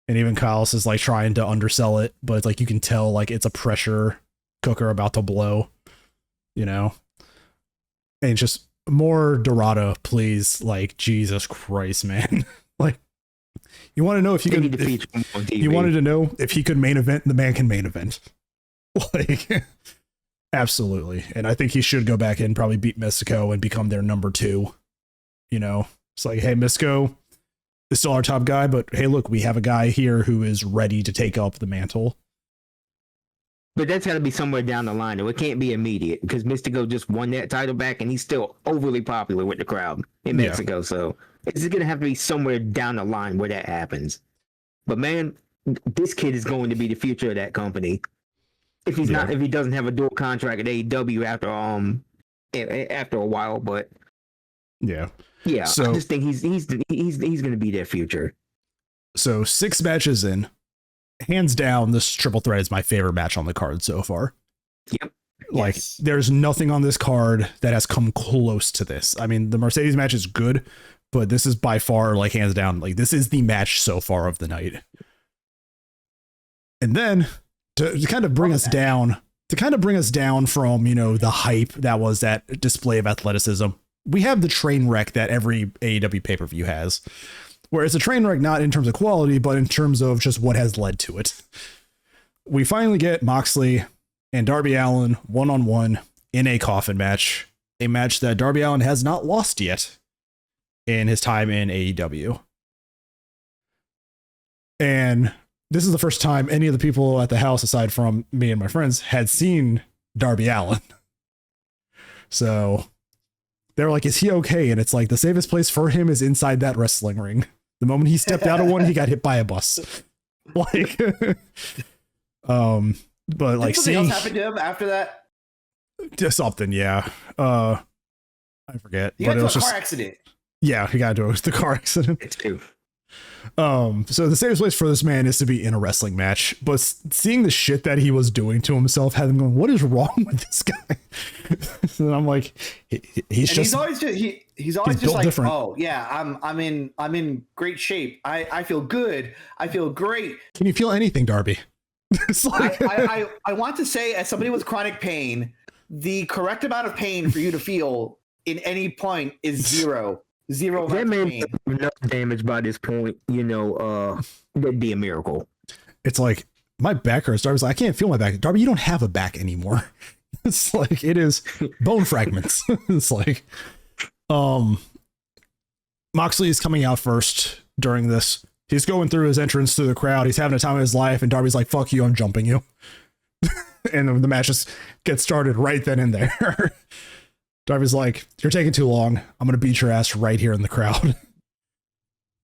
And even Kyle's is like trying to undersell it, but it's like you can tell like it's a pressure cooker about to blow, you know? And just more Dorado, please. Like, Jesus Christ, man. Like, you want to know if you could, you wanted to know if he could main event, the man can main event. Like, absolutely. And I think he should go back and probably beat Mystico and become their number 2. You know, it's like, hey, Mystico is still our top guy, but hey, look, we have a guy here who is ready to take up the mantle. But that's got to be somewhere down the line, though. It can't be immediate because Mystico just won that title back, and he's still overly popular with the crowd in Mexico. So it's going to have to be somewhere down the line where that happens. But man, this kid is going to be the future of that company. If he's not, if he doesn't have a dual contract at AEW after a while, but yeah. So I just think he's going to be their future. So 6 matches in. Hands down, this triple threat is my favorite match on the card so far. Yep. Like, there's nothing on this card that has come close to this. I mean, the Mercedes match is good, but this is by far, like, hands down, like, this is the match so far of the night. And then, to kind of bring us down, from, you know, the hype that was that display of athleticism, we have the train wreck that every AEW pay-per-view has. Where it's a train wreck not in terms of quality, but in terms of just what has led to it. We finally get Moxley and Darby Allin one-on-one in a coffin match. A match that Darby Allin has not lost yet in his time in AEW. And this is the first time any of the people at the house, aside from me and my friends, had seen Darby Allin. So they're like, is he okay? And it's like, the safest place for him is inside that wrestling ring. The moment he stepped out of one, he got hit by a bus. Like, but like, something else happened to him after that. Just something, yeah. I forget. He got but it into was a just car accident. Yeah, he got into the car accident. It's true. So the safest place for this man is to be in a wrestling match, but seeing the shit that he was doing to himself had him going, what is wrong with this guy? And I'm like, he's always just like, different. oh yeah, I'm in great shape. I feel good. I feel great. Can you feel anything, Darby? It's like, I want to say, as somebody with chronic pain, the correct amount of pain for you to feel in any point is zero. That man enough damage by this point, that'd be a miracle. It's like, my back hurts. Darby's like, I can't feel my back. Darby, you don't have a back anymore. It's like, it is bone fragments. It's like, Moxley is coming out first during this. He's going through his entrance through the crowd. He's having a time of his life, and Darby's like, fuck you, I'm jumping you. And the match just gets started right then and there. Darby's like, you're taking too long. I'm going to beat your ass right here in the crowd.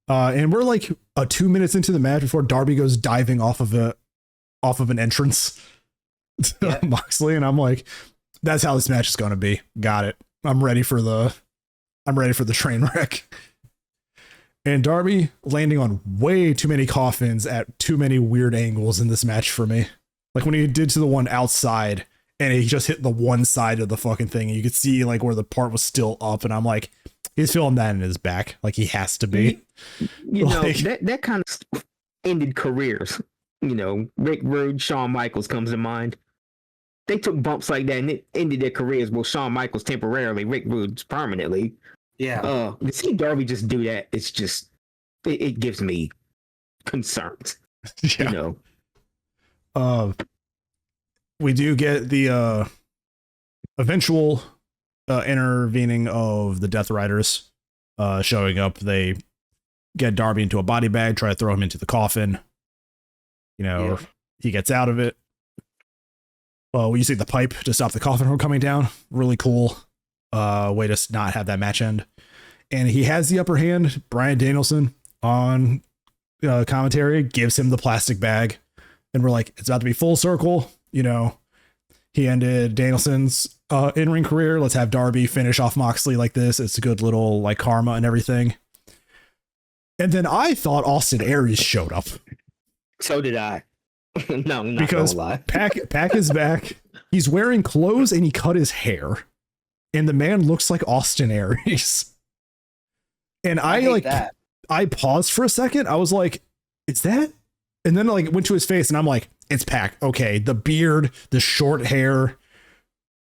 And we're like 2 minutes into the match before Darby goes diving off of an entrance to Moxley. And I'm like, that's how this match is going to be. Got it. I'm ready for the train wreck. And Darby landing on way too many coffins at too many weird angles in this match for me. Like when he did to the one outside, and he just hit the one side of the fucking thing, and you could see like where the part was still up, and I'm like, he's feeling that in his back, like he has to be. That kind of ended careers. Rick Rude, Shawn Michaels comes to mind. They took bumps like that and it ended their careers. Well, Shawn Michaels temporarily, Rick Rude's permanently. Yeah. To see Darby just do that, it's just it gives me concerns. Yeah. We do get the eventual intervening of the Death Riders showing up. They get Darby into a body bag, try to throw him into the coffin. He gets out of it. Well, you see the pipe to stop the coffin from coming down. Really cool way to not have that match end. And he has the upper hand. Bryan Danielson on commentary gives him the plastic bag. And we're like, it's about to be full circle. He ended Danielson's in-ring career. Let's have Darby finish off Moxley like this. It's a good little like karma and everything. And then I thought Austin Aries showed up. So did I. No, I'm not because gonna lie. Pac is back. He's wearing clothes and he cut his hair. And the man looks like Austin Aries. And I paused for a second. I was like, is that? And then like went to his face and I'm like, it's Pac. Okay. The beard, the short hair,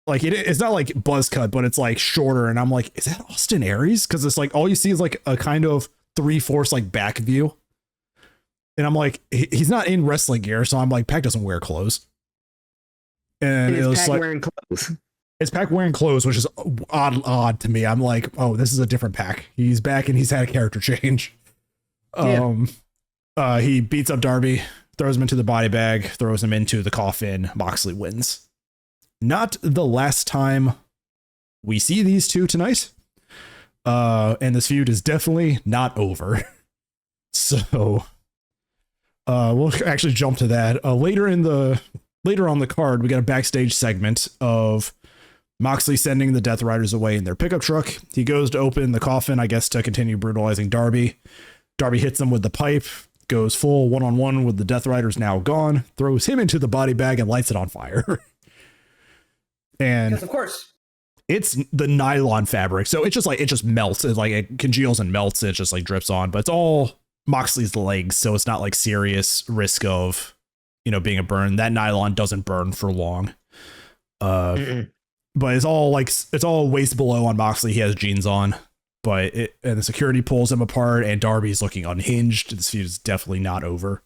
like it's not like buzz cut, but it's like shorter. And I'm like, is that Austin Aries? Cause it's like, all you see is like a kind of 3/4 like back view. And I'm like, he's not in wrestling gear. So I'm like, Pac doesn't wear clothes. And it was Pac like, wearing clothes. It's Pac wearing clothes, which is odd to me. I'm like, oh, this is a different Pac. He's back and he's had a character change. He beats up Darby, throws him into the body bag, throws him into the coffin. Moxley wins. Not the last time we see these two tonight. And this feud is definitely not over. So we'll actually jump to that. Later on the card, we got a backstage segment of Moxley sending the Death Riders away in their pickup truck. He goes to open the coffin, I guess, to continue brutalizing Darby. Darby hits him with the pipe, goes full one-on-one with the Death Riders now gone, throws him into the body bag and lights it on fire. And because of course it's the nylon fabric. So it's just like, it just melts. It's like it congeals and melts. It just like drips on, but it's all Moxley's legs. So it's not like serious risk of, being a burn. That nylon doesn't burn for long. But it's all waist below on Moxley. He has jeans on, and the security pulls him apart and Darby's looking unhinged. This feud is definitely not over.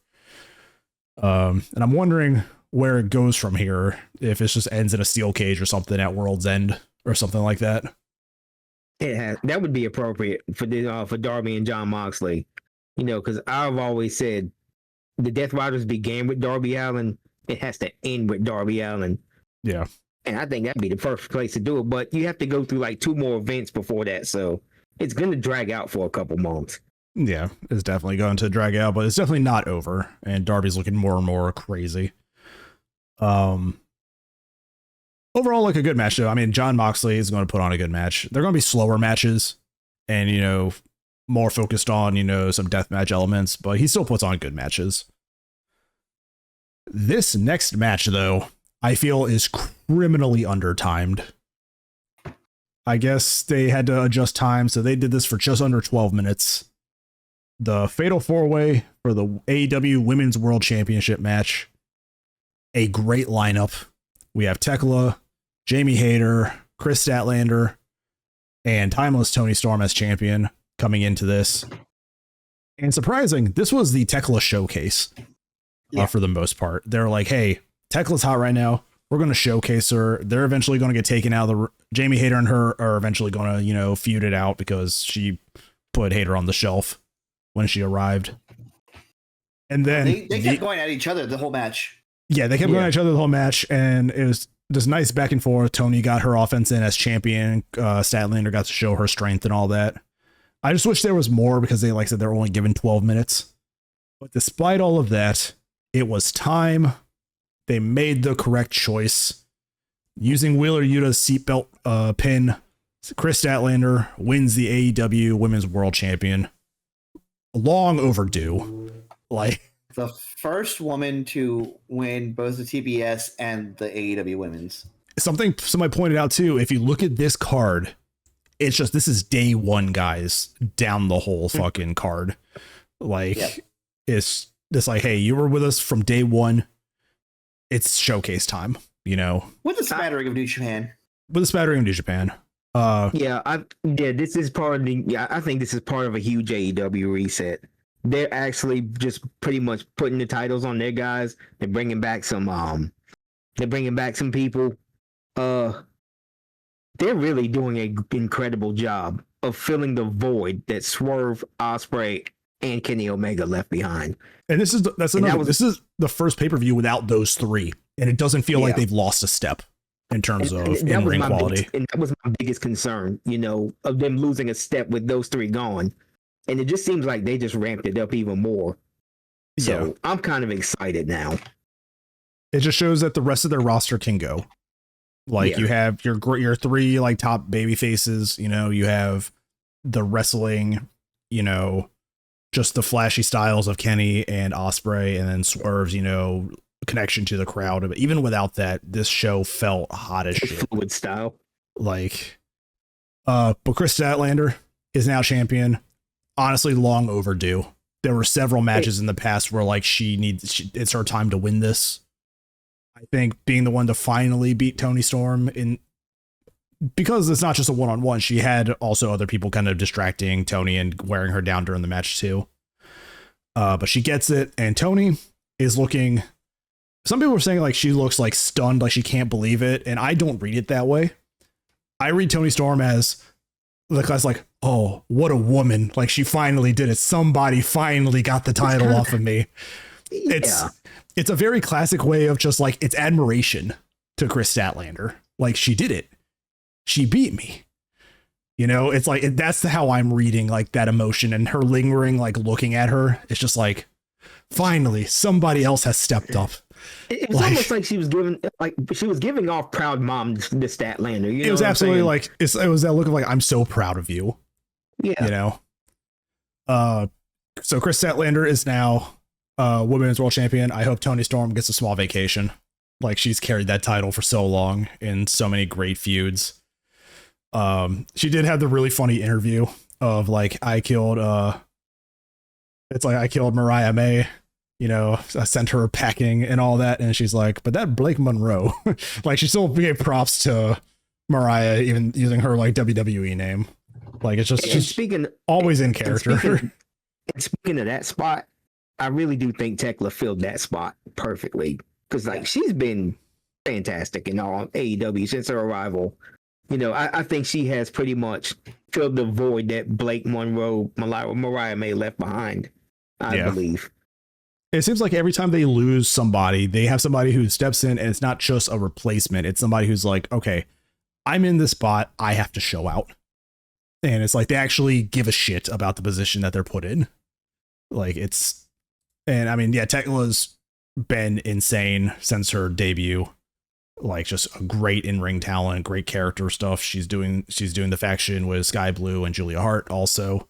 And I'm wondering where it goes from here. If it just ends in a steel cage or something at World's End or something like that. Yeah, that would be appropriate for Darby and John Moxley. Because I've always said the Death Riders began with Darby Allin, it has to end with Darby Allin. Yeah. And I think that'd be the perfect place to do it. But you have to go through like 2 more events before that. So it's going to drag out for a couple months. Yeah, it's definitely going to drag out, but it's definitely not over. And Darby's looking more and more crazy. Overall, like a good match, though. I mean, John Moxley is going to put on a good match. They're going to be slower matches and, you know, more focused on, you know, some deathmatch elements, but he still puts on good matches. This next match, though, I feel is criminally undertimed. I guess they had to adjust time, so they did this for just under 12 minutes. The Fatal 4-Way for the AEW Women's World Championship match. A great lineup. We have Tekla, Jamie Hayter, Chris Statlander, and Timeless Toni Storm as champion coming into this. And surprising, this was the Tekla showcase for the most part. They're like, hey, Tekla's hot right now. We're going to showcase her. They're eventually going to get taken out of the... Jamie Hayter and her are eventually going to, you know, feud it out because she put Hayter on the shelf when she arrived. And then... They kept going at each other the whole match. Yeah, they kept going at each other the whole match, and it was just nice back and forth. Tony got her offense in as champion. Statlander got to show her strength and all that. I just wish there was more because they, like I said, they're only given 12 minutes. But despite all of that, it was time. They made the correct choice. Using Wheeler Yuta's seatbelt pin, Chris Statlander wins the AEW Women's World Champion. Long overdue. Like, the first woman to win both the TBS and the AEW Women's. Something somebody pointed out too, if you look at this card, it's just, this is day one, guys, down the whole fucking card. Like, it's like, hey, you were with us from day one. It's showcase time, you know. With a smattering of New Japan. With a smattering of New Japan. This is part of the, I think this is part of a huge AEW reset. They're actually just pretty much putting the titles on their guys. They're bringing back some people. They're really doing an incredible job of filling the void that Swerve, Ospreay, and Kenny Omega left behind. And this is this is the first pay-per-view without those three, and it doesn't feel like they've lost a step in terms of in-ring quality. And that was my biggest concern, you know, of them losing a step with those three gone. And it just seems like they just ramped it up even more. So I'm kind of excited now. It just shows that the rest of their roster can go. Like, you have your three like top baby faces, you know, you have the wrestling, you know, just the flashy styles of Kenny and Ospreay, and then Swerve's, you know, connection to the crowd. But even without that, this show felt hot as shit. Fluid style. Like, but Chris Statlander is now champion. Honestly, long overdue. There were several matches in the past where like it's her time to win this. I think being the one to finally beat Toni Storm because it's not just a one-on-one. She had also other people kind of distracting Toni and wearing her down during the match too. But she gets it, and Toni is looking. Some people were saying like she looks like stunned, like she can't believe it, and I don't read it that way. I read Toni Storm as the class like, oh, what a woman. Like, she finally did it. Somebody finally got the title off of me. It's a very classic way of just like, it's admiration to Chris Statlander. Like, she did it. She beat me. You know, it's like, that's how I'm reading like that emotion, and her lingering, like looking at her. It's just like, finally, somebody else has stepped up. It was almost like she was giving off proud mom to Statlander. You know, it was absolutely like it was that look of like, I'm so proud of you. Yeah, you know. So Chris Statlander is now Women's World Champion. I hope Toni Storm gets a small vacation. Like, she's carried that title for so long in so many great feuds. She did have the really funny interview of like, I killed Mariah May. You know, I sent her packing and all that, and she's like, but that Blake Monroe, like, she still gave props to Mariah, even using her like WWE name. Like, it's just, she's always in character. Speaking of that spot, I really do think Tekla filled that spot perfectly, because like, she's been fantastic in all AEW since her arrival. You know, I think she has pretty much filled the void that Blake Monroe, Mariah May left behind, I believe. It seems like every time they lose somebody, they have somebody who steps in, and it's not just a replacement. It's somebody who's like, okay, I'm in this spot. I have to show out. And it's like they actually give a shit about the position that they're put in. Like and I mean, yeah, Tekla's been insane since her debut. Like just a great in-ring talent, great character stuff. She's doing the faction with Sky Blue and Julia Hart also.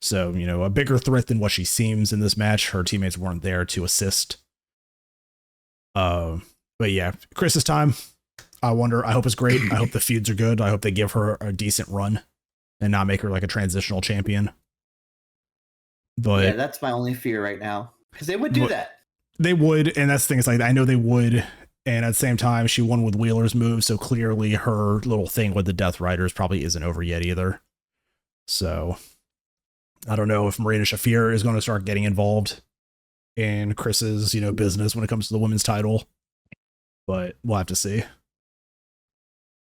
So, a bigger threat than what she seems in this match. Her teammates weren't there to assist. But yeah, Chris's time. I hope it's great. I hope the feuds are good. I hope they give her a decent run and not make her like a transitional champion. But yeah, that's my only fear right now. Because they would do that. They would, and that's the thing. It's like I know they would, and at the same time, she won with Wheeler's move, so clearly her little thing with the Death Riders probably isn't over yet either. So I don't know if Marina Shafir is going to start getting involved in Chris's, business when it comes to the women's title, but we'll have to see.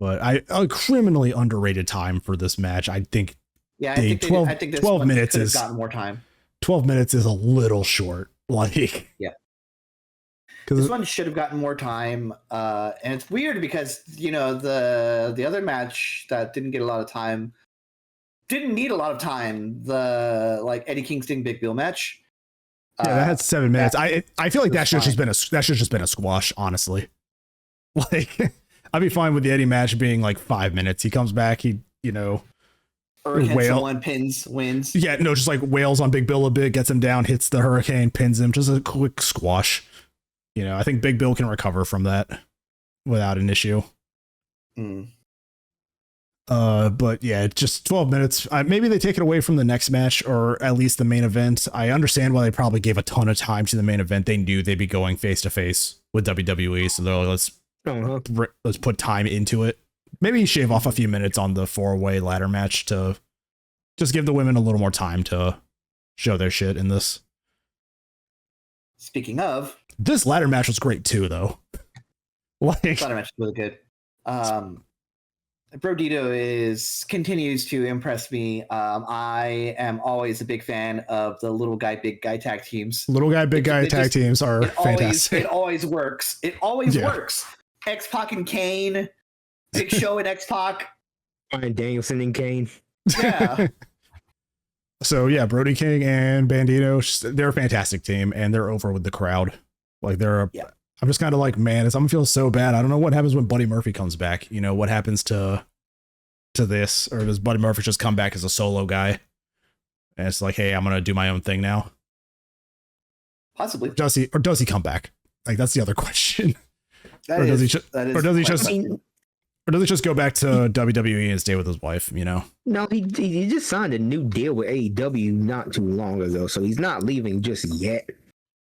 But a criminally underrated time for this match. I think. Yeah, I think this 12 minutes is gotten more time. 12 minutes is a little short. Like, yeah, this one should have gotten more time. And it's weird because the other match that didn't get a lot of time didn't need a lot of time. The Eddie Kingston Big Bill match. Yeah, that had 7 minutes. I feel like that should just been a squash, honestly. Like, I'd be fine with the Eddie match being like 5 minutes. He comes back, Hurricane wins. Yeah, no, just like wails on Big Bill a bit, gets him down, hits the Hurricane, pins him, just a quick squash. I think Big Bill can recover from that without an issue. But yeah, just 12 minutes. Maybe they take it away from the next match, or at least the main event. I understand why they probably gave a ton of time to the main event. They knew they'd be going face to face with WWE, so they're like, let's put time into it. Maybe shave off a few minutes on the 4-way ladder match to just give the women a little more time to show their shit in this. Speaking of, this ladder match was great too, though. Ladder match was really good. Brodito continues to impress me. I am always a big fan of the little guy, big guy tag teams. Little guy, big guy tag teams are fantastic. It always works. It always works. X-Pac and Kane. Big Show and X-Pac. Bryan Danielson and Kane. Yeah. So yeah, Brody King and Bandito, they're a fantastic team, and they're over with the crowd. Like I'm just kind of like, man, I'm gonna feel so bad. I don't know what happens when Buddy Murphy comes back. What happens to this, or does Buddy Murphy just come back as a solo guy? And it's like, hey, I'm gonna do my own thing now. Possibly. Or does he come back? Like that's the other question. Or does he just go back to WWE and stay with his wife, No, he just signed a new deal with AEW not too long ago, so he's not leaving just yet.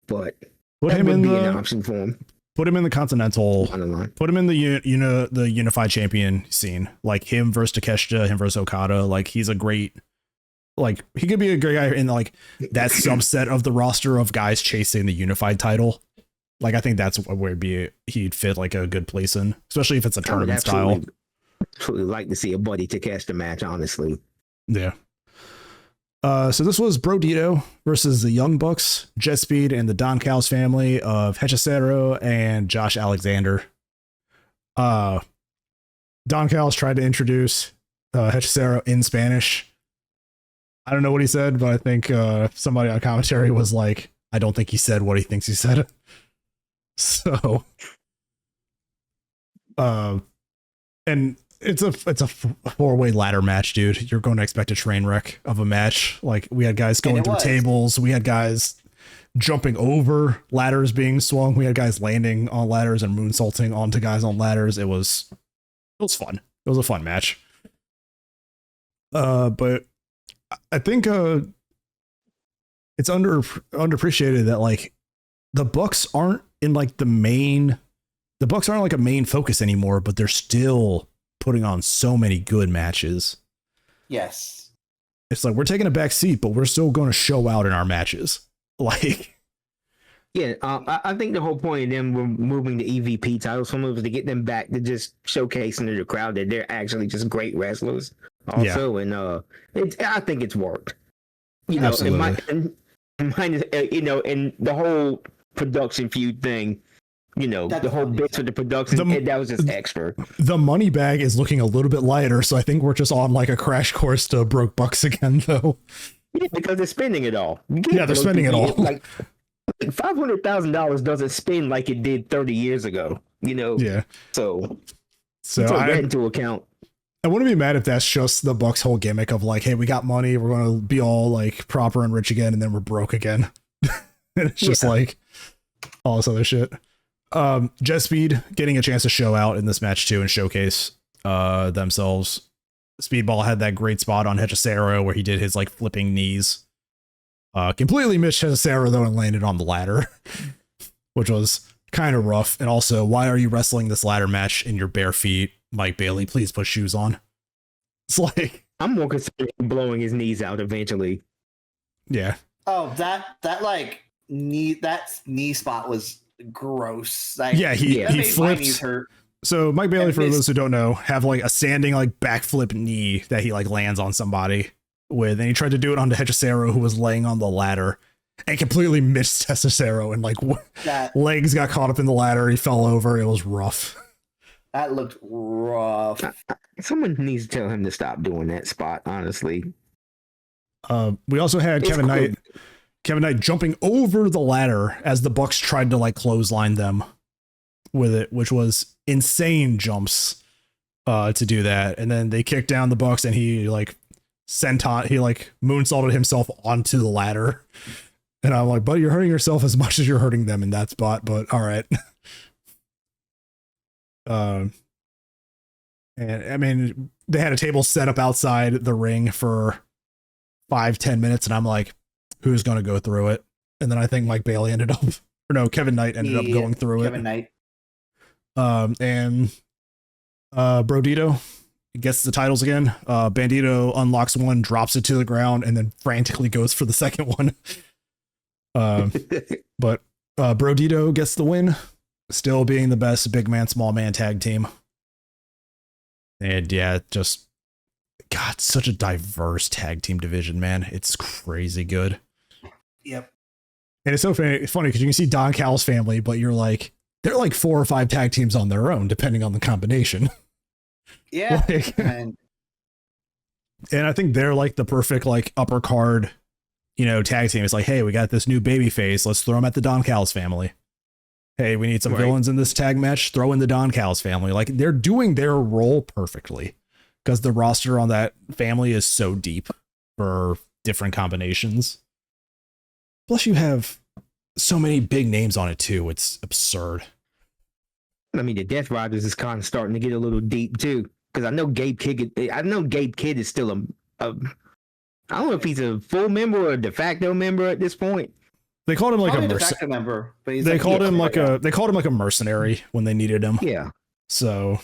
But put him in an option for him. Put him in the Continental. Put him in the the Unified Champion scene, like him versus Takeshita, him versus Okada. Like he's a great, like he could be a great guy in like that subset of the roster of guys chasing the Unified title. Like, I think that's where he'd fit like a good place in, especially if it's a tournament style. Absolutely like to see a Buddy Takeshita match, honestly. Yeah. So this was Brodito versus the Young Bucks, Jet Speed, and the Don Callis family of Hechicero and Josh Alexander. Don Callis tried to introduce Hechicero in Spanish. I don't know what he said, but I think somebody on commentary was like, I don't think he said what he thinks he said. So, and it's a 4-way ladder match, dude. You're going to expect a train wreck of a match. Like we had guys going through tables. We had guys jumping over ladders being swung. We had guys landing on ladders and moonsaulting onto guys on ladders. It was fun. It was a fun match. But I think it's underappreciated that like the Bucks aren't in like the Bucks aren't like a main focus anymore, but they're still putting on so many good matches. Yes. It's like we're taking a back seat, but we're still going to show out in our matches. Like, yeah, I think the whole point of them removing the EVP titles from them was to get them back to just showcasing to the crowd that they're actually just great wrestlers. Also, and I think it's worked. Absolutely. minus, and the whole production feud thing. That's the whole funny. bits with the production, that was just extra. The money bag is looking a little bit lighter, so I think we're just on like a crash course to broke bucks again, though. Yeah, because they're spending it all. Yeah, they're spending it all. Like $500,000 doesn't spend like it did 30 years ago. Yeah. So So take that into account. I wouldn't be mad if that's just the Bucks' whole gimmick of like, hey, we got money, we're going to be all like proper and rich again, and then we're broke again. And it's just like all this other shit. Jet Speed getting a chance to show out in this match too and showcase themselves. Speedball had that great spot on Hechicero where he did his like flipping knees. Completely missed Hechicero though and landed on the ladder, which was kind of rough. And also, why are you wrestling this ladder match in your bare feet? Mike Bailey, please put shoes on. It's like, I'm more concerned with blowing his knees out eventually. yeah. Oh, that knee spot was gross. Like, Yeah, he that made my flipped. knees hurt. So Mike Bailey, And for this- those who don't know, have like a standing like backflip knee that he like lands on somebody with, and he tried to do it onto Hechicero, who was laying on the ladder, and completely missed Hechicero, and like That legs got caught up in the ladder. He fell over. It was rough. that looked rough. Someone needs to tell him to stop doing that spot, honestly. We also had It's Kevin cool. Knight jumping over the ladder as the Bucks tried to like clothesline them with it, which was insane jumps to do that. And then they kicked down the Bucks and he like moonsaulted himself onto the ladder. And I'm like, buddy, you're hurting yourself as much as you're hurting them in that spot, but all right. And I mean, they had a table set up outside the ring for 5-10 minutes, and I'm like, who's going to go through it? And then I think Mike Bailey ended up, or no, Kevin Knight ended up going through Kevin it. Knight. And Brodito gets the titles again. Bandito unlocks one, drops it to the ground, and then frantically goes for the second one. But Brodito gets the win, still being the best big man, small man tag team. And yeah, just God, such a diverse tag team division, man. It's crazy good. Yep. And it's so funny because you can see Don Cal's family, but you're like, they're like 4 or 5 tag teams on their own, depending on the combination. Yeah. Like, And and I think they're like the perfect like upper card, tag team. It's like, hey, we got this new baby face. Let's throw them at the Don Cal's family. Hey, we need some villains in this tag match. Throw in the Don Cal's family. Like they're doing their role perfectly because the roster on that family is so deep for different combinations. Plus, you have so many big names on it too. It's absurd. I mean, the Death Riders is kind of starting to get a little deep too, because I know Gabe Kidd is still a I don't know if he's a full member or a de facto member at this point. They called him like probably a de facto member, but he's they like, called yeah, him like yeah. a they called him like a mercenary when they needed him. Yeah. So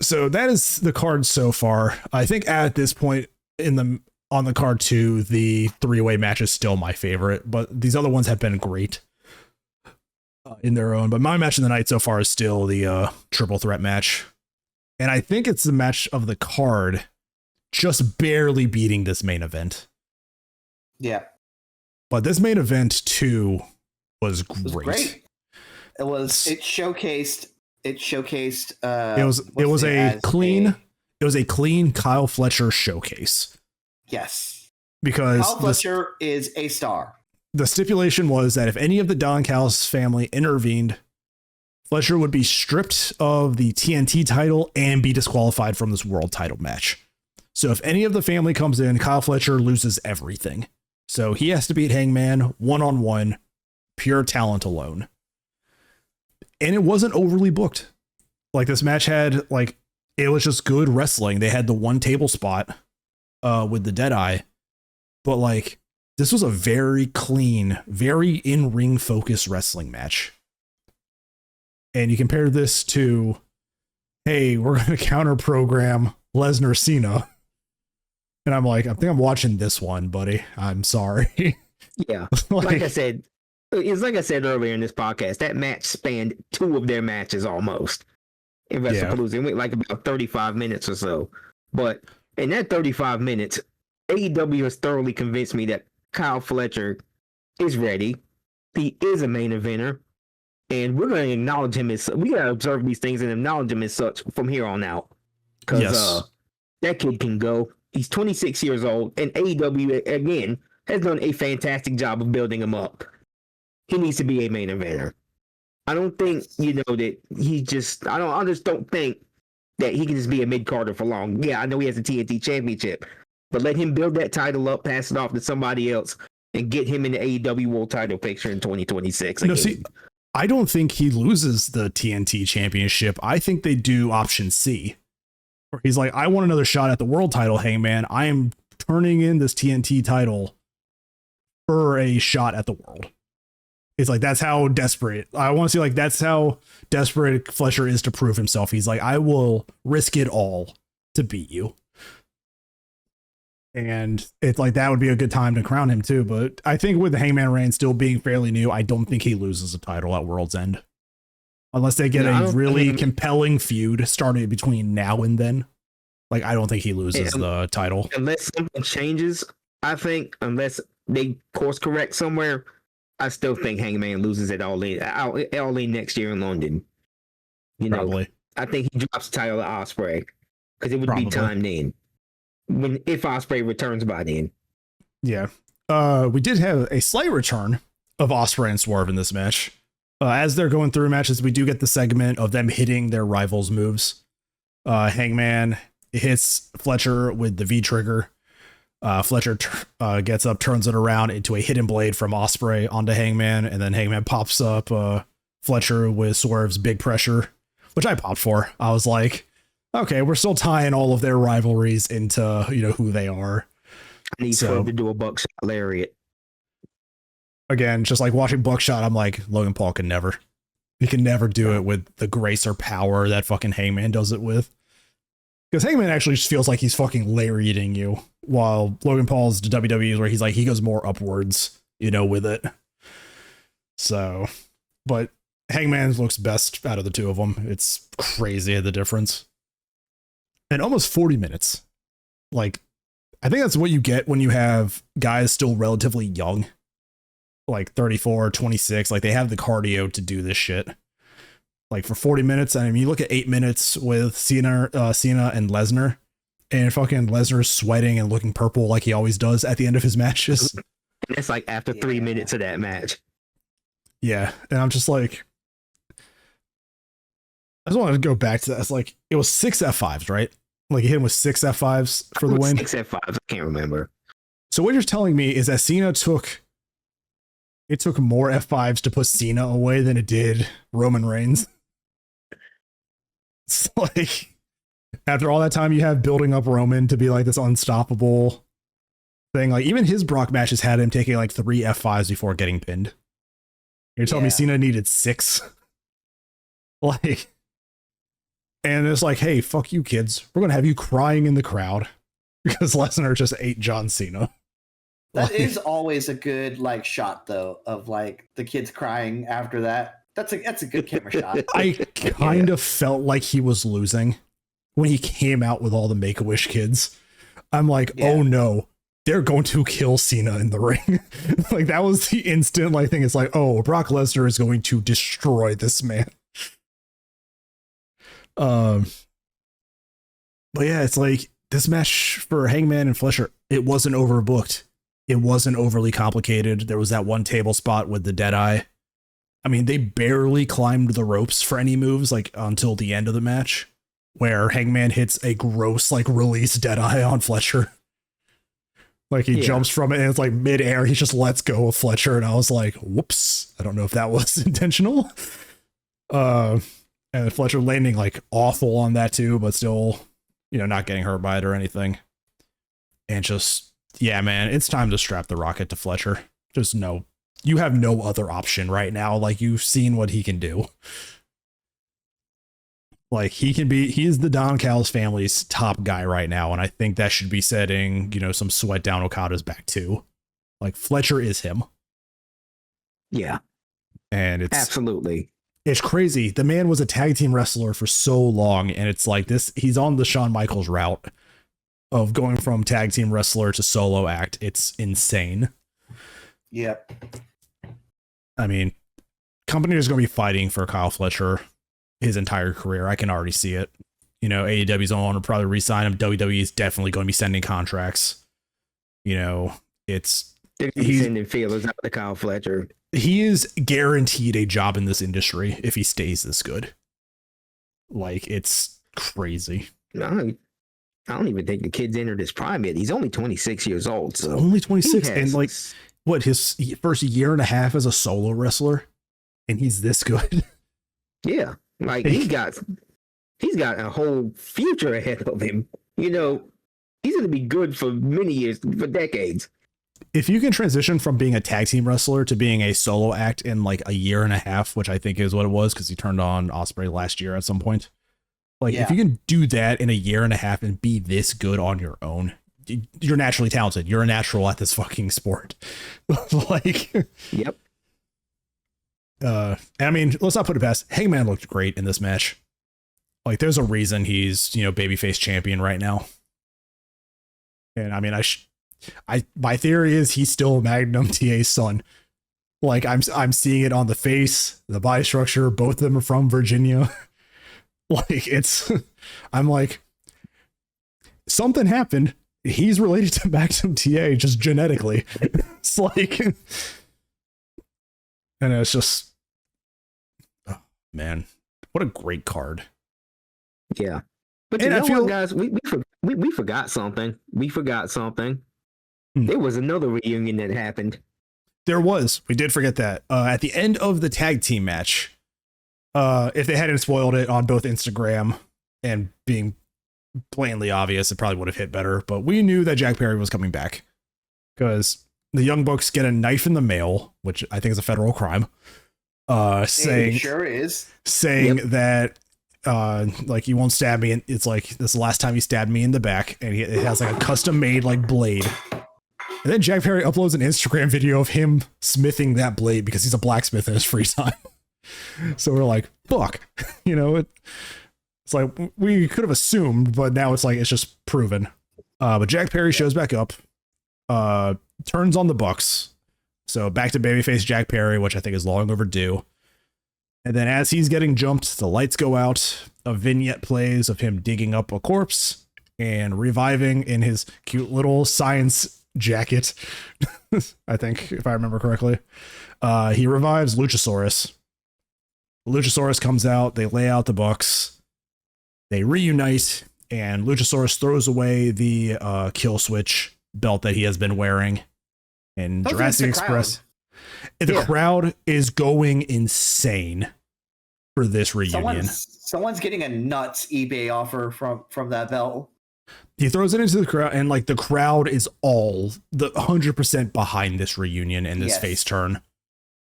that is the card so far. I think at this point on the card too, the 3-way match is still my favorite, but these other ones have been great in their own. But my match of the night so far is still the triple threat match. And I think it's the match of the card just barely beating this main event. Yeah. But this main event too was It was great. great. It showcased It was a clean Kyle Fletcher showcase. Yes. Because Kyle Fletcher is a star. the stipulation was that if any of the Don Callis family intervened, Fletcher would be stripped of the TNT title and be disqualified from this world title match. So if any of the family comes in, Kyle Fletcher loses everything. So he has to beat Hangman one-on-one, pure talent alone. And it wasn't overly booked. Like this match had it was just good wrestling. They had the one table spot with the Deadeye, but this was a very clean, very in-ring focused wrestling match. And you compare this to, hey, we're going to counter program Lesnar Cena. And I'm like, I think I'm watching this one, buddy. I'm sorry. Yeah. Like I said earlier in this podcast, that match spanned 2 of their matches almost in Wrestlepalooza. It went like about 35 minutes or so. But in that 35 minutes, AEW has thoroughly convinced me that Kyle Fletcher is ready. He is a main eventer, and we're going to acknowledge him as. We got to observe these things and acknowledge him as such from here on out. Because that kid can go. He's 26 years old, and AEW again has done a fantastic job of building him up. He needs to be a main eventer. I don't think that he just. I just don't think that he can just be a mid-carder for long. Yeah, I know he has a TNT championship, but let him build that title up, pass it off to somebody else, and get him in the AEW World Title picture in 2026. No, see, I don't think he loses the TNT championship. I think they do option C, where he's like, I want another shot at the world title, Hangman. I am turning in this TNT title for a shot at the world. It's like, that's how desperate. I want to see, like, that's how desperate Fletcher is to prove himself. He's like, I will risk it all to beat you. And it's like, that would be a good time to crown him too. But I think with the Hangman reign still being fairly new, I don't think he loses a title at World's End. Unless they get a really compelling feud starting between now and then. Like, I don't think he loses the title. Unless something changes, I think, unless they course correct somewhere, I still think Hangman loses it all in next year in London. Probably. I think he drops the title to Ospreay because it would be time then. If Ospreay returns by then. Yeah. We did have a slight return of Ospreay and Swerve in this match. As they're going through matches, we do get the segment of them hitting their rivals' moves. Hangman hits Fletcher with the V trigger. Fletcher gets up, turns it around into a hidden blade from Ospreay onto Hangman, and then Hangman pops up Fletcher with Swerve's big pressure, which I popped for. I was like, okay, we're still tying all of their rivalries into who they are. I need Swerve to do a buckshot lariat. Again, just like watching Buckshot, I'm like, Logan Paul can never. He can never do it with the grace or power that fucking Hangman does it with. Because Hangman actually just feels like he's fucking lariating you, while Logan Paul's WWE is where he's like, he goes more upwards, with it. So, but Hangman looks best out of the two of them. It's crazy the difference. And almost 40 minutes. Like, I think that's what you get when you have guys still relatively young. Like 34, 26, like they have the cardio to do this shit. Like for 40 minutes, I mean, you look at 8 minutes with Cena and Lesnar, and fucking Lesnar's sweating and looking purple like he always does at the end of his matches. And it's like after 3 minutes of that match. Yeah, and I'm just like, I just wanted to go back to that. It's like, it was 6 F5s, right? Like he hit him with 6 F5s for the win. 6 F5s, I can't remember. So what you're telling me is that Cena took more F5s to put Cena away than it did Roman Reigns. It's like, after all that time you have building up Roman to be like this unstoppable thing, like even his Brock matches had him taking like 3 F5s before getting pinned. You're telling me Cena needed 6? Like, and it's like, hey, fuck you kids. We're going to have you crying in the crowd because Lesnar just ate John Cena. That is always a good like shot though, of like the kids crying after that. That's a good camera shot. I kind of felt like he was losing when he came out with all the Make-A-Wish kids. I'm like, oh no, they're going to kill Cena in the ring. Like that was the instant like thing. It's like, oh, Brock Lesnar is going to destroy this man. But yeah, it's like this match for Hangman and Fletcher, it wasn't overbooked. It wasn't overly complicated. There was that one table spot with the Deadeye. I mean, they barely climbed the ropes for any moves, like until the end of the match, where Hangman hits a gross, like release Deadeye on Fletcher. Like he jumps from it and it's like midair. He just lets go of Fletcher. And I was like, whoops. I don't know if that was intentional. And Fletcher landing like awful on that too, but still, not getting hurt by it or anything. And just, yeah, man, it's time to strap the rocket to Fletcher. Just no, you have no other option right now. Like you've seen what he can do. Like he's the Don Callis family's top guy right now. And I think that should be setting, some sweat down Okada's back too. Like Fletcher is him. Yeah. And it's absolutely, it's crazy. The man was a tag team wrestler for so long. And it's like this, he's on the Shawn Michaels route of going from tag team wrestler to solo act. It's insane. Yep. I mean, company is going to be fighting for Kyle Fletcher his entire career. I can already see it. You know, AEW's going to probably re-sign him. WWE is definitely going to be sending contracts. You know, he's sending feelers out to Kyle Fletcher. He is guaranteed a job in this industry if he stays this good. Like, it's crazy. I don't even think the kid's entered his prime yet. He's only 26 years old. So only 26, and like, what, his first year and a half as a solo wrestler, and he's this good. Yeah, like he's got a whole future ahead of him. You know, he's going to be good for many years, for decades. If you can transition from being a tag team wrestler to being a solo act in like a year and a half, which I think is what it was, because he turned on Ospreay last year at some point. Like, if you can do that in a year and a half and be this good on your own, you're naturally talented. You're a natural at this fucking sport. Like, yep. I mean, let's not put it past. Hangman looked great in this match. Like, there's a reason he's, you know, babyface champion right now. And I mean, my theory is he's still Magnum TA's son. Like, I'm seeing it on the face, the body structure. Both of them are from Virginia. Like, I'm like, something happened. He's related to Magnum TA just genetically. It's like, and it's just, oh, man, what a great card. Yeah. But you know what, guys, we forgot something. We forgot something. There was another reunion that happened. There was. We did forget that. At the end of the tag team match, if they hadn't spoiled it on both Instagram and being plainly obvious, it probably would have hit better. But we knew that Jack Perry was coming back because the Young Bucks get a knife in the mail, which I think is a federal crime. Saying, it sure is. Saying that, like, you won't stab me. And it's like, this is the last time he stabbed me in the back. And it has like a custom made like blade. And then Jack Perry uploads an Instagram video of him smithing that blade because he's a blacksmith in his free time. So we're like, fuck, you know, it's like we could have assumed, but now it's like, it's just proven. But Jack Perry shows back up, turns on the Bucks. So back to babyface Jack Perry, which I think is long overdue. And then as he's getting jumped, the lights go out. A vignette plays of him digging up a corpse and reviving in his cute little science jacket. I think, if I remember correctly, he revives Luchasaurus. Luchasaurus comes out. They lay out the Bucks. They reunite, and Luchasaurus throws away the kill switch belt that he has been wearing. And Jurassic Express. The crowd is going insane for this reunion. Someone's getting a nuts eBay offer from that belt. He throws it into the crowd, and like the crowd is all the 100% behind this reunion and this face turn.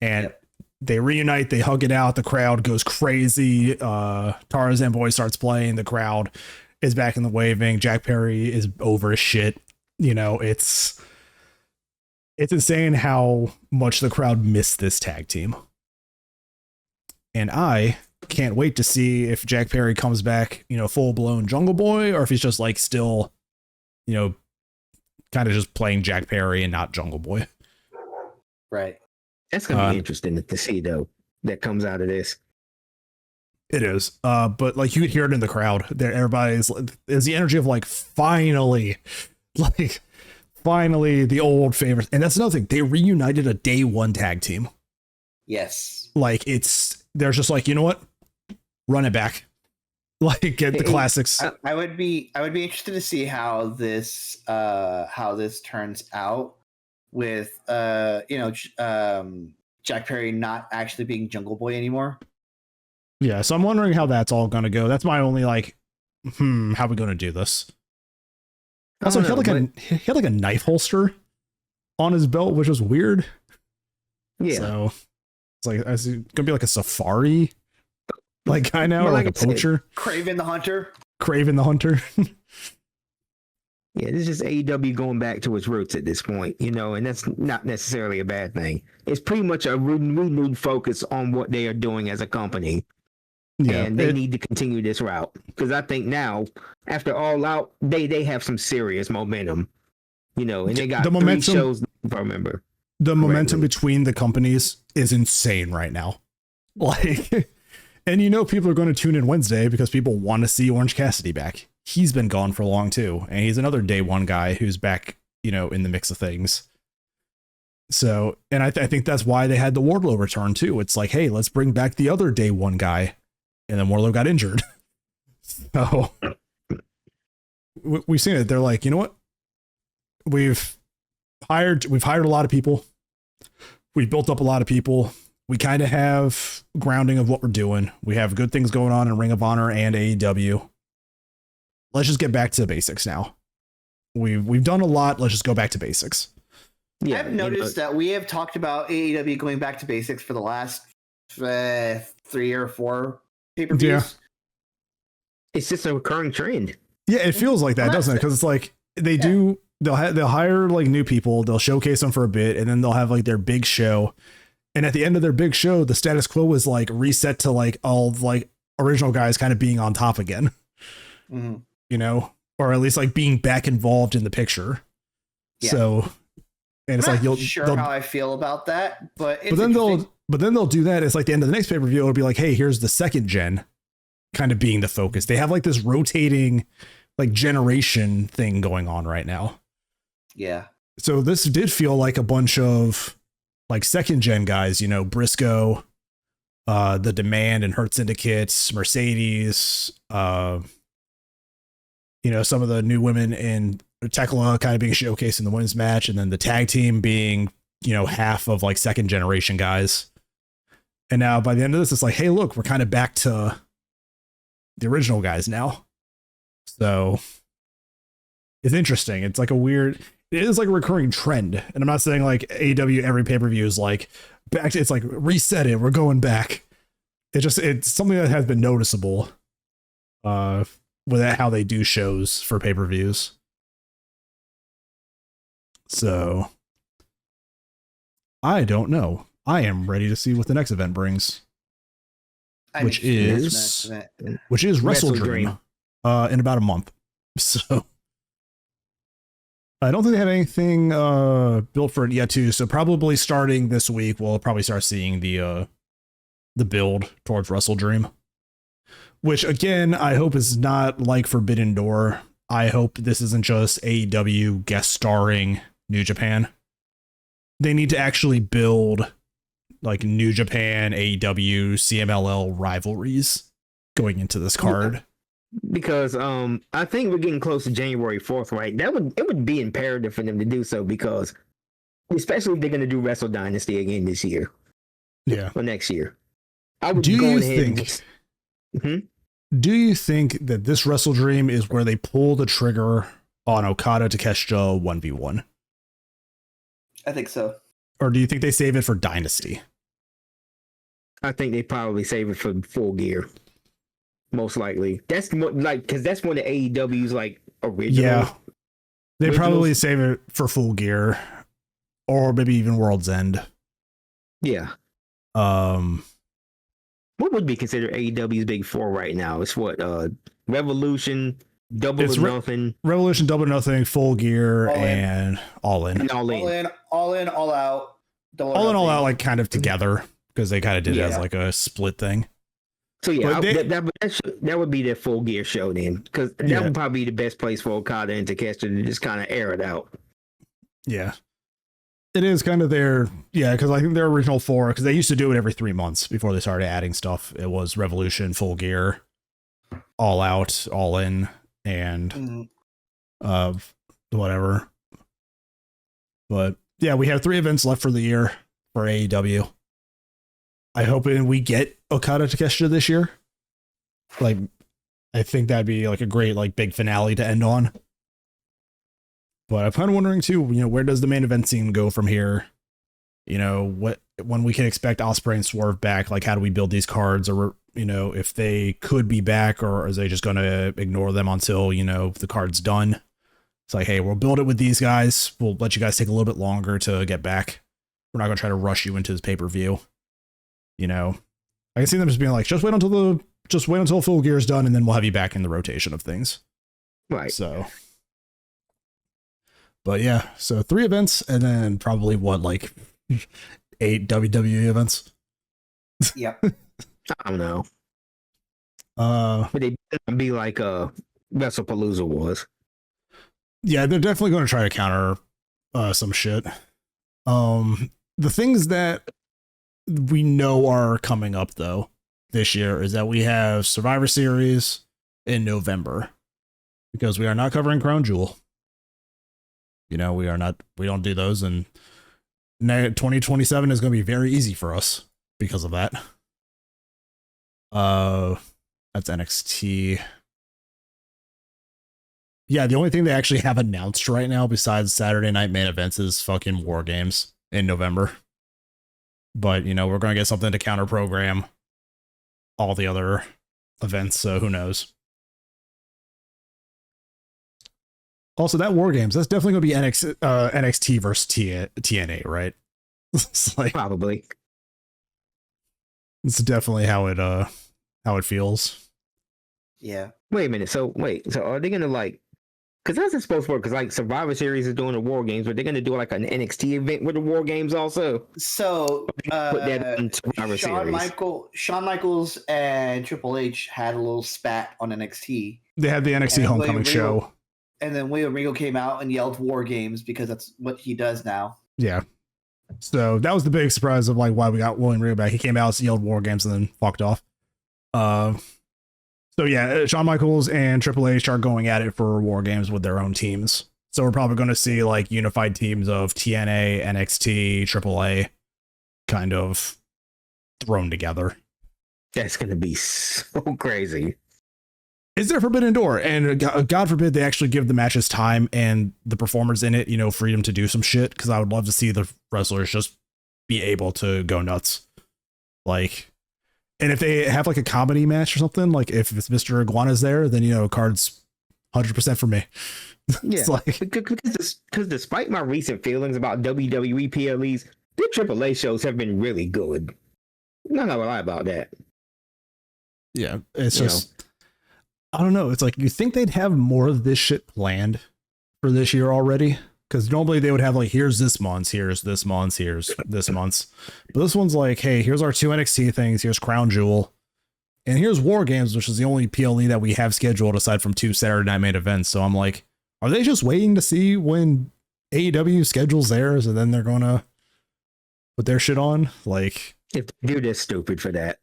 And they reunite, they hug it out. The crowd goes crazy. Tarzan Boy starts playing. The crowd is back in the waving. Jack Perry is over his shit. You know, it's insane how much the crowd missed this tag team. And I can't wait to see if Jack Perry comes back, you know, full blown Jungle Boy, or if he's just like still, you know, kind of just playing Jack Perry and not Jungle Boy. Right. That's going to be interesting to see, though, that comes out of this. It is. But like you could hear it in the crowd there. Everybody's there's the energy of like, finally, the old favorites. And that's another thing. They reunited a day one tag team. Yes. Like they're just like, you know what? Run it back. Like, get the classics. I would be interested to see how this turns out with Jack Perry not actually being Jungle Boy anymore. Yeah, so I'm wondering how that's all gonna go. That's my only like, how are we gonna do this? Also, he had like a knife holster on his belt, which was weird. Yeah. So it's like, is it gonna be like a safari like guy now, or like a poacher? Craven the Hunter. Yeah, this is just AEW going back to its roots at this point, you know, and that's not necessarily a bad thing. It's pretty much a renewed focus on what they are doing as a company. Yeah, and they need to continue this route, because I think now, after All Out, they have some serious momentum, you know, and they got the 3 shows, if I remember. the momentum between the companies is insane right now. Like, and people are going to tune in Wednesday because people want to see Orange Cassidy back. He's been gone for long too, and he's another day one guy who's back, in the mix of things. So, and I think that's why they had the Wardlow return too. It's like, hey, let's bring back the other day one guy, and then Wardlow got injured. So we've seen it. They're like, you know what? We've hired a lot of people. We've built up a lot of people. We kind of have grounding of what we're doing. We have good things going on in Ring of Honor and AEW. Let's just get back to the basics now. We've done a lot. Let's just go back to basics. Yeah, I've noticed that we have talked about AEW going back to basics for the last 3 or 4 pay-per-views. Yeah. It's just a recurring trend. Yeah, it feels like that, doesn't it? Because it's like they'll hire like new people, they'll showcase them for a bit, and then they'll have like their big show. And at the end of their big show, the status quo is like reset to like all like original guys kind of being on top again. Mm-hmm. Or at least like being back involved in the picture. Yeah. So, and it's I'm like not sure how I feel about that, but then they'll do that. It's like the end of the next pay-per-view. It'll be like, hey, here's the second gen kind of being the focus. They have like this rotating like generation thing going on right now. Yeah. So this did feel like a bunch of like second gen guys, Briscoe, the Demand and Hurt Syndicate, Mercedes, some of the new women in Tekla kind of being showcased in the women's match, and then the tag team being, half of like second generation guys. And now by the end of this, it's like, hey, look, we're kind of back to the original guys now. So it's interesting. It's like it is like a recurring trend. And I'm not saying like AEW every pay-per-view is like back to, it's like reset it, we're going back. It's something that has been noticeable with how they do shows for pay-per-views. So I don't know. I am ready to see what the next event brings, which is Wrestle Dream in about a month. So I don't think they have anything built for it yet too. So probably starting this week, we'll probably start seeing the build towards Wrestle Dream, which again, I hope is not like Forbidden Door. I hope this isn't just AEW guest starring New Japan. They need to actually build like New Japan, AEW, CMLL rivalries going into this card. Because I think we're getting close to January 4th, right? It would be imperative for them to do so, because especially if they're going to do Wrestle Dynasty again this year. Yeah. Or next year. I would do go you ahead think Do you think that this Wrestle Dream is where they pull the trigger on Okada Takeshita 1v1? I think so. Or do you think they save it for Dynasty? I think they probably save it for Full Gear. Most likely. That's more like, because that's one of AEW's like original. Yeah. They probably save it for Full Gear, or maybe even World's End. Yeah. What would be considered AEW's big four right now? It's what? Revolution, Double or Nothing. Revolution, Double or Nothing, Full Gear, and All In. All In, All Out. All In, All Out, like kind of together, because they kind of did it as like a split thing. So yeah, that would be their Full Gear show then, because that would probably be the best place for Okada and Takeshita to just kind of air it out. Yeah. It is kind of their, because I think their original four, because they used to do it every 3 months before they started adding stuff. It was Revolution, Full Gear, All Out, All In, and whatever. But yeah, we have 3 events left for the year for AEW. I hope we get Okada Takeshita this year. Like, I think that'd be like a great like big finale to end on. But I'm kind of wondering too, where does the main event scene go from here? When we can expect Ospreay and Swerve back, like how do we build these cards? Or, if they could be back, or are they just going to ignore them until, the card's done? It's like, hey, we'll build it with these guys. We'll let you guys take a little bit longer to get back. We're not going to try to rush you into this pay-per-view. I can see them just being like, just wait until Full Gear is done, and then we'll have you back in the rotation of things. Right. So, But yeah, so 3 events and then probably what, like 8 WWE events. Yep. I don't know. But they be like Wrestlepalooza was. Yeah, they're definitely going to try to counter some shit. The things that we know are coming up though this year is that we have Survivor Series in November, because we are not covering Crown Jewel. We don't do those, and 2027 is going to be very easy for us because of that. That's NXT. Yeah, the only thing they actually have announced right now besides Saturday night main events is fucking War Games in November. But, we're going to get something to counter program all the other events, so who knows. Also, that War Games, that's definitely going to be NXT versus TNA, right? It's like, probably. It's definitely how it feels. Yeah. Wait a minute. So are they gonna like? Because that's not supposed to work. Because like Survivor Series is doing the War Games, but they're gonna do like an NXT event with the War Games also. So put that on Survivor Series. Shawn Michaels and Triple H had a little spat on NXT. They had the NXT Homecoming show. And then William Regal came out and yelled War Games because that's what he does now. Yeah. So that was the big surprise of like why we got William Regal back. He came out, yelled War Games, and then fucked off. So yeah, Shawn Michaels and Triple H are going at it for War Games with their own teams. So we're probably going to see like unified teams of TNA, NXT, AAA kind of thrown together. That's going to be so crazy. Is there Forbidden Door? And God forbid they actually give the matches time and the performers in it, freedom to do some shit. Because I would love to see the wrestlers just be able to go nuts. Like, and if they have like a comedy match or something, like if it's Mr. Iguana's there, then, card's 100% for me. Yeah, it's like, because despite my recent feelings about WWE PLEs, the AAA shows have been really good. I'm not gonna lie about that. Yeah, it's just... I don't know. It's like, you think they'd have more of this shit planned for this year already? Because normally they would have like, here's this month's, here's this month's, here's this month's. But this one's like, hey, here's our 2 NXT things, here's Crown Jewel, and here's War Games, which is the only PLE that we have scheduled aside from 2 Saturday night main events. So I'm like, are they just waiting to see when AEW schedules theirs and then they're going to put their shit on? Like, if they're just stupid for that,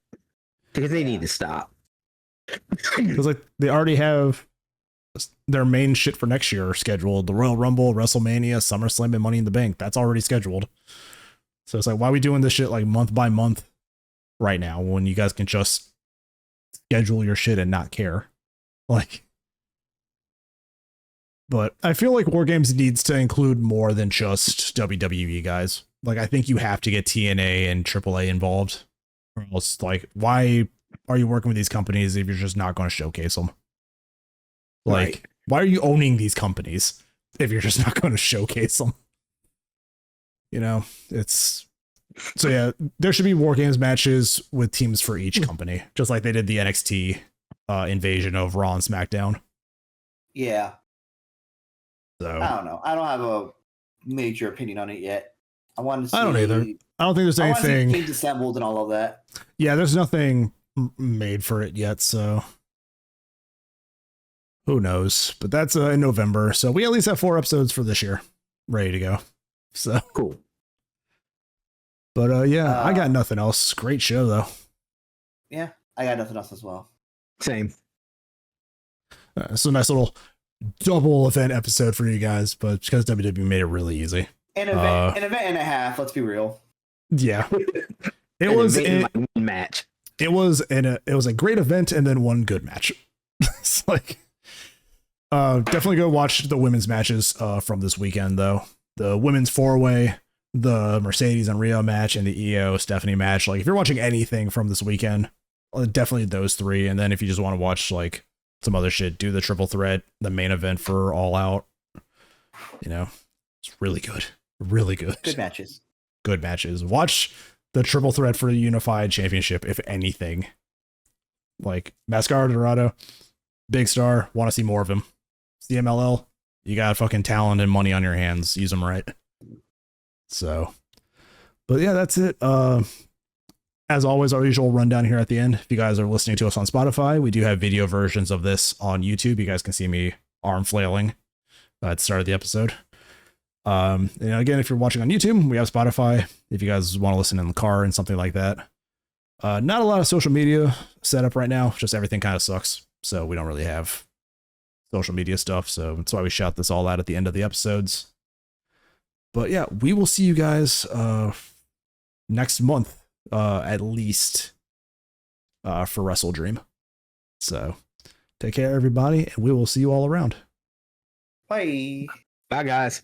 because they need to stop. Because like they already have their main shit for next year scheduled: the Royal Rumble, WrestleMania, SummerSlam, and Money in the Bank. That's already scheduled. So it's like, why are we doing this shit like month by month right now when you guys can just schedule your shit and not care? Like, but I feel like War Games needs to include more than just WWE guys. Like, I think you have to get TNA and AAA involved, or else, like, why are you working with these companies if you're just not going to showcase them? Like, right. Why are you owning these companies if you're just not going to showcase them? It's... So yeah, there should be War Games matches with teams for each company, just like they did the NXT invasion of Raw and SmackDown. Yeah. So I don't know. I don't have a major opinion on it yet. I want to see... I don't either. I don't think there's anything... teams assembled and all of that. Yeah, there's nothing made for it yet, so who knows? But that's in November, so we at least have 4 episodes for this year ready to go. So cool. But yeah, I got nothing else. Great show though. Yeah, I got nothing else as well. Same. So nice little double event episode for you guys, but because WWE made it really easy. An event and a half. Let's be real. Yeah. It was like one match. It was a great event and then one good match. It's like, definitely go watch the women's matches from this weekend though. The women's 4-way, the Mercedes and Rio match, and the Io Stephanie match. Like, if you're watching anything from this weekend, definitely those 3. And then if you just want to watch like some other shit, do the triple threat, the main event for All Out. It's really good. Really good. Good matches. Good matches. Watch the triple threat for the unified championship, if anything. Like, Mascara Dorado, big star, want to see more of him. CMLL, You got fucking talent and money on your hands. Use them right. So, but yeah, that's it. As always, our usual rundown here at the end. If you guys are listening to us on Spotify, we do have video versions of this on YouTube. You guys can see me arm flailing at the start of the episode. And again, if you're watching on YouTube, we have Spotify. If you guys want to listen in the car and something like that. Not a lot of social media set up right now. Just everything kind of sucks. So we don't really have social media stuff. So that's why we shout this all out at the end of the episodes. But yeah, we will see you guys next month, at least, for Wrestle Dream. So take care, everybody, and we will see you all around. Bye. Bye, guys.